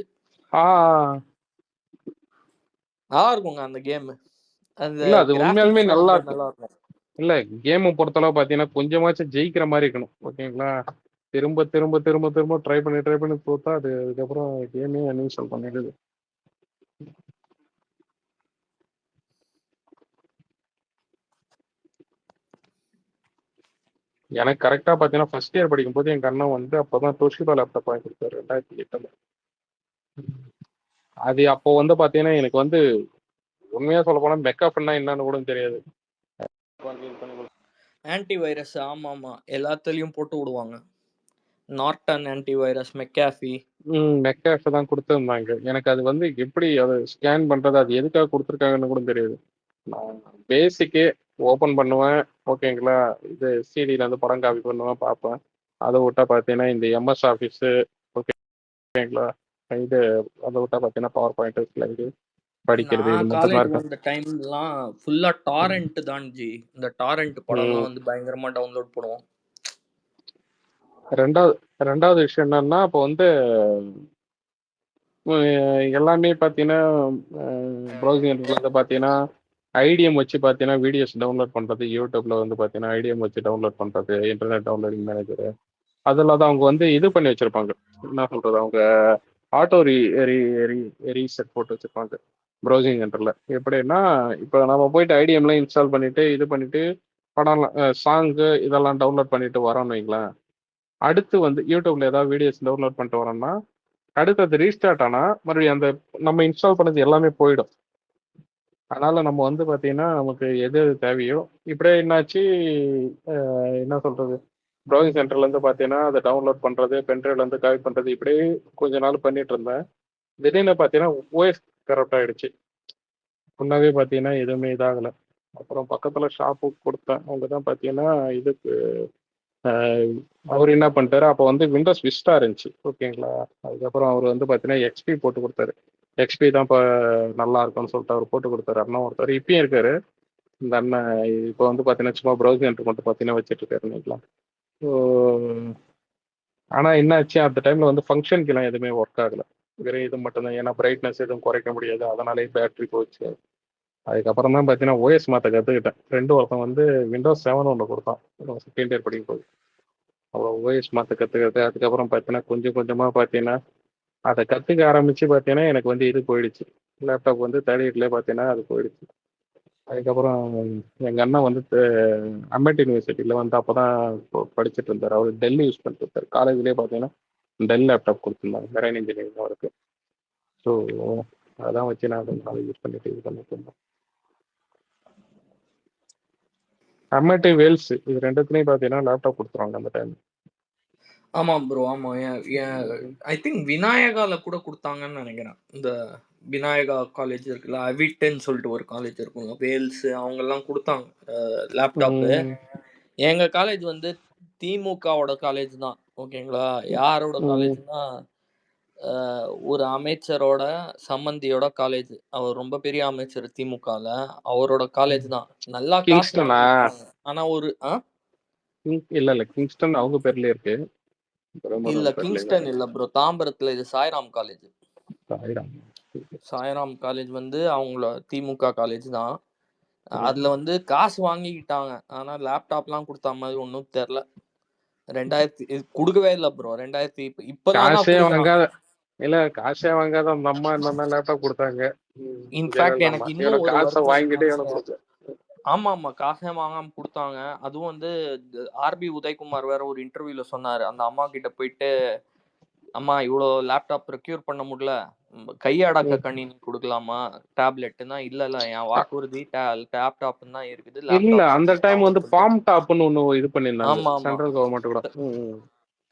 நல்லா இருக்குங்க அந்த கேம். அந்த இல்ல அது உண்மையாலுமே நல்லா இருக்கும். இல்ல கேம் பொறுத்தளவு பாத்தீங்கன்னா கொஞ்சமாச்சும் ஜெயிக்கிற மாதிரி இருக்கணும். ஓகேங்களா. திரும்ப திரும்ப திரும்ப திரும்ப ட்ரை பண்ணி தோத்தா அது அதுக்கப்புறம் கேமே அன்இன்ஸ்டால் பண்ணிடுது. எனக்கு கரெக்டா பாத்தீங்கன்னா ஃபர்ஸ்ட் இயர் படிக்கும்போது எங்க அண்ணன் வந்து அப்பதான் டோஷிபா லேப்டாப் வாங்கி கொடுத்தாரு 2008. அது அப்போ வந்து பாத்தீங்கன்னா எனக்கு வந்து உண்மையா சொல்ல போனா மெக்காஃபன்னா என்னன்னு கூட தெரியாது. ஆன்டி வைரஸ் ஆமா எல்லாத்துலயும் போட்டு விடுவாங்க. Norton anti virus, McAfee. McAfee தான் கொடுத்துருந்தாங்க. எனக்கு அது வந்து எப்படி அதை ஸ்கேன் பண்றது, அது எதுக்காக கொடுத்துருக்காங்கன்னு கூட தெரியாது. நான் பேசிக்கே ஓப்பன் பண்ணுவேன், ஓகேங்களா, இது சிடியில் வந்து படம் காப்பி பண்ணுவேன், பார்ப்பேன். அதை விட்டா பார்த்தீங்கன்னா இந்த எம்எஸ் ஆஃபீஸு, ஓகேங்களா, இது அதை விட்டா பார்த்தீங்கன்னா பவர் பாயிண்ட் ஸ்லைடு படிக்கிறது, இது நான் மட்டும் தான் காலேஜ் இருக்கும். வந்த டைம்லாம் ஃபுல்லா டாரண்ட் தான் ஜி. இந்த டாரண்ட் படம்லாம் வந்து பயங்கரமா டவுன்லோட் பண்ணுவோம். ரெண்டாவது விஷயம் என்னன்னா, அப்போ வந்து எல்லாமே பார்த்தீங்கன்னா ப்ரௌசிங் வந்து பார்த்தீங்கன்னா ஐடிஎம் வச்சு பார்த்தீங்கன்னா வீடியோஸ் டவுன்லோட் பண்ணுறது, யூடியூப்ல வந்து பார்த்தீங்கன்னா ஐடிஎம் வச்சு டவுன்லோட் பண்ணுறது, இன்டர்நெட் டவுன்லோடிங் மேனேஜர், அதெல்லாம் தான் அவங்க வந்து இது பண்ணி வச்சிருப்பாங்க. என்ன சொல்றது, அவங்க ஆட்டோ ரீசெட் போட்டு வச்சிருப்பாங்க ப்ரௌசிங் சென்டர்ல. எப்படின்னா இப்போ நம்ம போயிட்டு ஐடிஎம்ல இன்ஸ்டால் பண்ணிட்டு இது பண்ணிட்டு படம் சாங்கு இதெல்லாம் டவுன்லோட் பண்ணிட்டு வரோம்னு வைங்களேன். அடுத்து வந்து யூடியூப்ல ஏதாவது வீடியோஸ் டவுன்லோட் பண்ணிட்டு வரோம்னா அடுத்து அது ரீஸ்டார்ட் ஆனா மறுபடியும் அந்த நம்ம இன்ஸ்டால் பண்ணது எல்லாமே போயிடும். அதனால நம்ம வந்து பார்த்தீங்கன்னா நமக்கு எது தேவையோ இப்படியே என்னாச்சு, என்ன சொல்றது, ப்ரௌசிங் சென்டர்லேருந்து பார்த்தீங்கன்னா அதை டவுன்லோட் பண்ணுறது, பென்ட்ரைவ்லேருந்து காப்பி பண்ணுறது, இப்படியே கொஞ்ச நாள் பண்ணிட்டு இருந்தேன். திடீர்னு பார்த்தீங்கன்னா ஓஎஸ் கரெக்ட் ஆகிடுச்சு. முன்னாவே பார்த்தீங்கன்னா எதுவுமே இதாகலை. அப்புறம் பக்கத்தில் ஷாப்புக்கு கொடுத்தேன். அவங்க தான் பார்த்தீங்கன்னா இதுக்கு அவர் என்ன பண்ணிட்டாரு, அப்போ வந்து விண்டோஸ் விஸ்டா இருந்துச்சு, ஓகேங்களா. அதுக்கப்புறம் அவர் வந்து பார்த்தீங்கன்னா எக்ஸ்பி போட்டு கொடுத்தாரு. எக்ஸ்பி தான் இப்போ நல்லா இருக்கும்னு சொல்லிட்டு அவர் போட்டு கொடுத்தாரு. அண்ணன் ஒருத்தர் இப்பயும் இருக்காரு. இந்த அண்ணன் இப்போ வந்து பார்த்தீங்கன்னா சும்மா ப்ரௌசிங் சென்டர் மட்டும் பார்த்தீங்கன்னா வச்சுட்டு இருக்காரு நினைக்கலாம். ஸோ ஆனால் என்ன ஆச்சு, அந்த டைமில் வந்து ஃபங்க்ஷனுக்கெல்லாம் எதுவுமே ஒர்க் ஆகலை. வெறும் இது மட்டும்தான். ஏன்னா பிரைட்னஸ் எதுவும் குறைக்க முடியாது, அதனாலே பேட்டரி போச்சு. அதுக்கப்புறம் தான் பார்த்தீங்கன்னா ஓஎஸ் மாற்ற கற்றுக்கிட்டேன். ஒருத்தன் வந்து விண்டோஸ் 7 ஒன்று கொடுத்தான் செகண்ட் இயர் படிக்கும் போது. அவ்வளோ ஓஎஸ் மாற்ற கற்றுக்கிறது. அதுக்கப்புறம் பார்த்தீங்கன்னா கொஞ்சம் கொஞ்சமாக பார்த்தீங்கன்னா அதை கற்றுக்க ஆரம்பித்து பார்த்தீங்கன்னா எனக்கு வந்து இது போயிடுச்சு. லேப்டாப் வந்து தேர்ட் இயர்லேயே பார்த்தீங்கன்னா அது போயிடுச்சு. அதுக்கப்புறம் எங்கள் அண்ணன் வந்து அமெட் யூனிவர்சிட்டியில் வந்து அப்போ தான் படிச்சுட்டு இருந்தார். அவர் டெல் யூஸ் பண்ணிட்டு இருந்தார். காலேஜ்லேயே பார்த்தீங்கன்னா டெல் லேப்டாப் கொடுத்துருந்தாங்க மெரைன் இன்ஜினியரிங் அவருக்கு. ஸோ அதான் வச்சு நான் அதனால யூஸ் பண்ணிட்டு இது பண்ணிட்டு இருந்தேன். அமெட் வேல்ஸ் இது ரெண்டுத்துலேயும் பார்த்தீங்கன்னா லேப்டாப் கொடுத்துருவாங்க அந்த டைம். ஆமா ப்ரோ, ஆமா. ஐ திங்க் விநாயகால கூட கொடுத்தாங்கன்னு நினைக்கிறேன். இந்த விநாயகா காலேஜ் இருக்குல்ல, அவிட்ன்னு சொல்லிட்டு ஒரு காலேஜ் இருக்குங்க, வேல்ஸ், அவங்க எல்லாம் கொடுத்தாங்க லேப்டாப்பு. எங்க காலேஜ் வந்து திமுகவோட காலேஜ் தான், ஓகேங்களா. யாரோட காலேஜ்னா ஒரு அமைச்சரோட சம்மந்தியோட காலேஜ். அவர் ரொம்ப பெரிய அமைச்சர் திமுகல, அவரோட காலேஜ் தான். நல்லா காசு வாங்கிட்டாங்க. ஆனா ஒரு இல்ல கிங்ஸ்டன் அவங்க பேர்லயே இருக்கு. இல்ல கிங்ஸ்டன் இல்ல ப்ரோ, தாம்பரத்துல இது சாய்ராம் காலேஜ். சாய்ராம் காலேஜ் வந்து அவங்கள திமுக காலேஜ் தான். அதுல வந்து காசு வாங்கிக்கிட்டாங்க. ஆனா லேப்டாப்லாம் கொடுத்த மாதிரி ஒன்றும் தெரில. 2000 கொடுக்கவே இல்லை ப்ரோ. 2000 இப்பதான் இல்ல காசே வாங்காத அந்த அம்மா என்ன லேப்டாப் கொடுத்தாங்க. இன்ஃபேக்ட் எனக்கு இன்னும் ஒரு காசை வாங்கிட்டு ஆமா காசே வாங்காம கொடுத்தாங்க. அதுவும் வந்து ஆர்பி உதயகுமார் வேற ஒரு இன்டர்வியூல சொன்னாரு, அந்த அம்மா கிட்ட போயிட்டு, அம்மா இவ்வளோ லேப்டாப் ப்ரொக்யூர் பண்ண முடியல, கையடக்க கணினி கொடுக்கலாமா, டேப்லெட்னா இல்ல என் வாக்குறுதி லேப்டாப் தான் இருக்குது. இல்ல அந்த டைம் வந்து பாம் டாப்னு ஒன்னு இது பண்ணிருந்தாங்க. ஆமா சென்ட்ரல் கவர்மெண்ட் கூட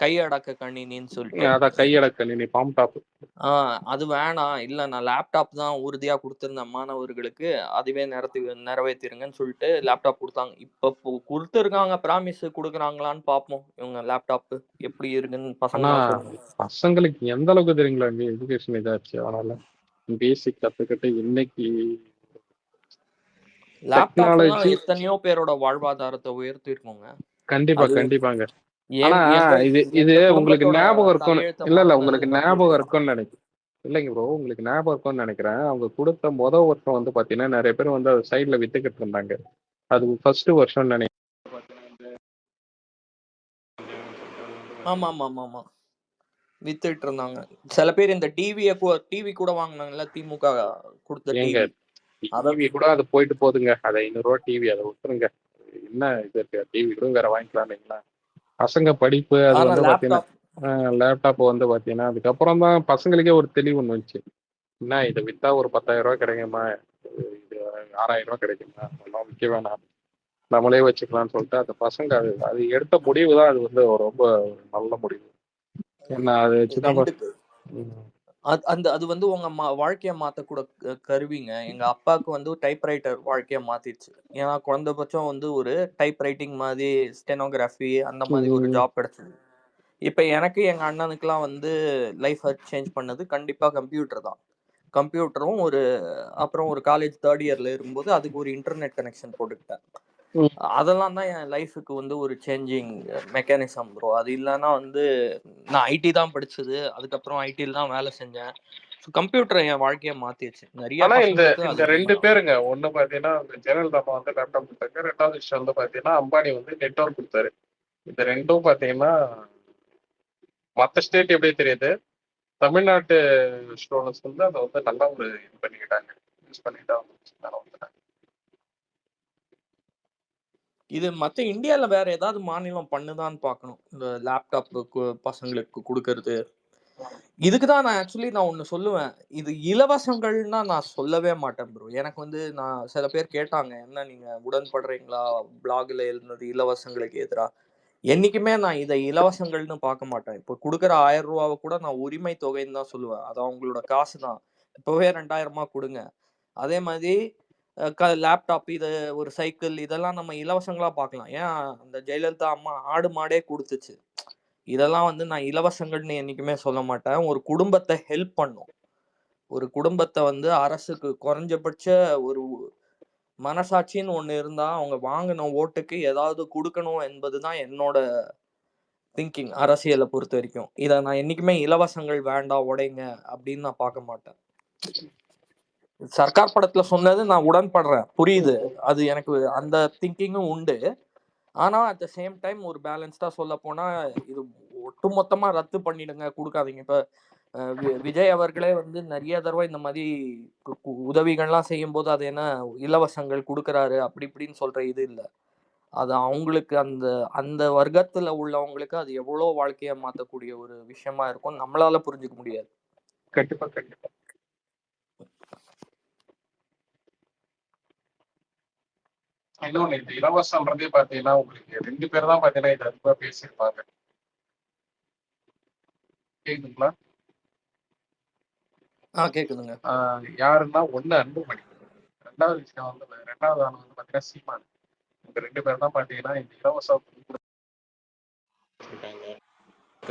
கையடக்க கணினின்னு சொல்லிட்டு. அதான் கையடக்க கணினி பாம் டாப். அது வேணாம், இல்ல நான் லேப்டாப் தான் உறுதியா கொடுத்திருந்தேன் மாணவர்களுக்கு, அதுவே நிறைவேற்றிருங்கன்னு சொல்லிட்டு லேப்டாப் கொடுத்தாங்க. இப்ப கொடுத்துருக்காங்க, பிராமிஸ் கொடுக்குறாங்களான்னு பார்ப்போம். இவங்க லேப்டாப் எப்படி இருக்குன்னு பசங்களுக்கு எந்த அளவுக்கு தெரியுங்களா இங்க எஜுகேஷன் இதாச்சு. அதனால பேசிக் கத்துக்கிட்டு இன்னைக்கு லேப்டாப் எத்தனையோ பேரோட வாழ்வாதாரத்தை உயர்த்தி இருக்கோங்க. கண்டிப்பாங்க. ஆனா இது உங்களுக்கு ஞாபகம் இருக்கும், இல்ல உங்களுக்கு ஞாபகம் இருக்கும்னு நினைக்கிறேன். இல்லைங்க ப்ரோ, உங்களுக்கு ஞாபகம் இருக்கும்னு நினைக்கிறேன். அவங்க கொடுத்த முதல் வருஷம் வந்து பாத்தீங்கன்னா நிறைய பேர் வந்து அது சைட்ல வித்துக்கிட்டு இருந்தாங்க. அது ஃபர்ஸ்ட் வருஷம் நினைக்கிறேன். ஆமா வித்துட்டு இருந்தாங்க. சில பேர் இந்த டிவி கூட வாங்கினாங்கல்ல, திமுக கொடுத்த டிவி கூட அது போயிட்டு போகுதுங்க. அது 500 ரூபா டிவி, அதை விட்டுருங்க. என்ன இது இருக்கு, டிவி கூட வேற வாங்கிக்கலாம்னீங்களா? பசங்க படிப்பு அது ஆனா வந்து பாத்தீங்கன்னா லேப்டாப் லேப்டாப் வந்து பாத்தீங்கன்னா அதுக்கப்புறம் தான் பசங்களுக்கே ஒரு தெளிவு ஒன்று வந்துச்சு. என்ன இதை வித்தா ஒரு 10,000 ரூபாய் கிடைக்குமா, இது 6,000 ரூபாய் கிடைக்குமா, அதெல்லாம் விற்க வேணாம், நம்மளே வச்சுக்கலாம்னு சொல்லிட்டு அந்த பசங்க அது அது எடுத்த முடிவு தான் அது வந்து ஒரு ரொம்ப நல்ல முடிவு. ஏன்னா அதை வச்சுதான் ரெண்டு அது வந்து உங்க வாழ்க்கைய மாத்தக்கூட கருவிங்க. எங்க அப்பாவுக்கு வந்து டைப்ரைட்டர் வாழ்க்கைய மாத்திடுச்சு. ஏன்னா குறைந்தபட்சம் வந்து ஒரு டைப் ரைட்டிங் மாதிரி ஸ்டெனோகிராஃபி அந்த மாதிரி ஒரு ஜாப் கிடைச்சது. இப்ப எனக்கு எங்க அண்ணனுக்குலாம் வந்து லைஃப் சேஞ்ச் பண்ணது கண்டிப்பா கம்ப்யூட்டர் தான். கம்ப்யூட்டரும் அப்புறம் ஒரு காலேஜ் 3rd இயர்ல இருக்கும்போது அதுக்கு ஒரு இன்டர்நெட் கனெக்ஷன் போட்டுக்கிட்டேன். அதெல்லாம் தான் என் லைஃபுக்கு வந்து ஒரு சேஞ்சிங் மெக்கானிசம் ப்ரோ. அது இல்லைன்னா வந்து நான் ஐடி தான் படிச்சது, அதுக்கப்புறம் ஐடியில் தான் வேலை செஞ்சேன். கம்ப்யூட்டர் என் வாழ்க்கையை மாத்திடுச்சு. நிறைய ஆனா இந்த பசங்களுக்கு ரெண்டு பேருங்க, ஒண்ணு பாத்தீங்கன்னா ஜெயலலிதா அம்மா வந்து லேப்டாப் கொடுத்தாங்க, 2வது விஷயம் வந்து பாத்தீங்கன்னா அம்பானி வந்து நெட்வொர்க் கொடுத்தாரு. இந்த ரெண்டும் பாத்தீங்கன்னா மற்ற ஸ்டேட் எப்படி தெரியுது, தமிழ்நாட்டு ஸ்டூடெண்ட்ஸ் வந்து அதை வந்து நல்லா ஒரு இது பண்ணிக்கிட்டாங்க, யூஸ் பண்ணிட்டு வந்துட்டாங்க. இது மற்ற இந்தியாவில் வேற ஏதாவது மாநிலம் பண்ணுதான்னு பார்க்கணும். இந்த லேப்டாப் பசங்களுக்கு கொடுக்கறது. இதுக்கு தான் நான் ஒன்று சொல்லுவேன். இது இலவசங்கள்னா நான் சொல்லவே மாட்டேன் ப்ரோ. எனக்கு வந்து நான் சில பேர் கேட்டாங்க, என்ன நீங்க உடன்படுறீங்களா பிளாக்ல எழுதுனது இலவசங்களுக்கு எதிரா? என்னைக்குமே நான் இதை இலவசங்கள்னு பார்க்க மாட்டேன். இப்போ கொடுக்குற 1000 ரூபாவை கூட நான் உரிமை தொகைன்னு தான் சொல்லுவேன். அது அவங்களோட காசு தான். இப்போவே 2000 கொடுங்க. அதே மாதிரி லேப்டாப், இது ஒரு சைக்கிள், இதெல்லாம் நம்ம இலவசங்களா பார்க்கலாம். ஏன் அந்த ஜெயலலிதா அம்மா ஆடு மாடே கொடுத்துச்சு. இதெல்லாம் வந்து நான் இலவசங்கள்னு என்னைக்குமே சொல்ல மாட்டேன். ஒரு குடும்பத்தை ஹெல்ப் பண்ணும். ஒரு குடும்பத்தை வந்து அரசுக்கு குறைஞ்சபட்ச ஒரு மனசாட்சின்னு ஒண்ணு இருந்தா அவங்க வாங்கின ஓட்டுக்கு ஏதாவது கொடுக்கணும் என்பதுதான் என்னோட திங்கிங். அரசியலை பொறுத்த வரைக்கும் இதை நான் என்னைக்குமே இலவசங்கள் வேண்டாம் உடைங்க அப்படின்னு நான் பார்க்க மாட்டேன். சர்க்கார் படத்துல சொன்னது நான் உடன்படுறேன், புரியுது. அது எனக்கு அந்த திங்கிங்கும் உண்டு. ஆனா அட் த சேம் டைம் ஒரு பேலன்ஸ்டா சொல்ல போனா இது ஒட்டுமொத்தமா ரத்து பண்ணிடுங்க, கொடுக்காதீங்க. இப்ப விஜய் அவர்களே வந்து நிறைய தடவை இந்த மாதிரி உதவிகள்லாம் செய்யும் போது அது என்ன இலவசங்கள் கொடுக்கறாரு அப்படி இப்படின்னு சொல்ற இது இல்ல. அது அவங்களுக்கு அந்த அந்த வர்க்கத்துல உள்ளவங்களுக்கு அது எவ்வளவு வாழ்க்கையை மாத்தக்கூடிய ஒரு விஷயமா இருக்கும் நம்மளால புரிஞ்சுக்க முடியாது. கண்டிப்பா கண்டிப்பா. இன்னொன்னு, இந்த இலவசம்ன்றதே பாத்தீங்கன்னா உங்களுக்கு 2 பேர் தான் பாத்தீங்கன்னா இதை ரொம்ப பேசியிருப்பாங்க. கேக்குதுங்களா? கேக்குதுங்க. யாருன்னா ஒண்ணு அன்புமணி, 2வது விஷயம் வந்து 2வது ஆள் வந்து பாத்தீங்கன்னா சீமான். இந்த 2 பேர் தான் பாத்தீங்கன்னா இந்த இலவசம்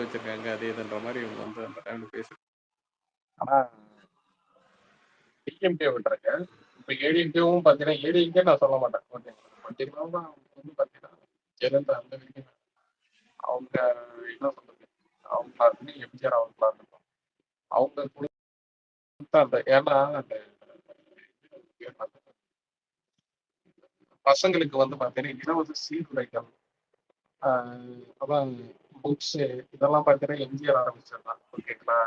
வச்சிருக்காங்க அது இதுன்ற மாதிரி இவங்க வந்து அந்த டைம்ல பேசுறாங்க. ஆனா டிஎம்கே விட்டுறாங்க. இப்ப ஏடிஎம்கேவும் பாத்தீங்கன்னா ஏடிஎம்கே நான் சொல்ல மாட்டேன், ஓகேங்களா? வந்து பாத்தீங்கன்னா ஜெயலலிதா அந்த வரைக்கும் அவங்க என்ன சொல்றது, அவங்களா இருக்கணும், எம்ஜிஆர் அவங்களா இருக்கணும், அவங்க கொடுத்த அந்த, ஏன்னா அந்த பசங்களுக்கு வந்து பாத்தீங்கன்னா இலவச சீருடைகள், அதான் புக்ஸ், இதெல்லாம் பாத்தீங்கன்னா எம்ஜிஆர் ஆரம்பிச்சிடலாம், ஓகேங்களா?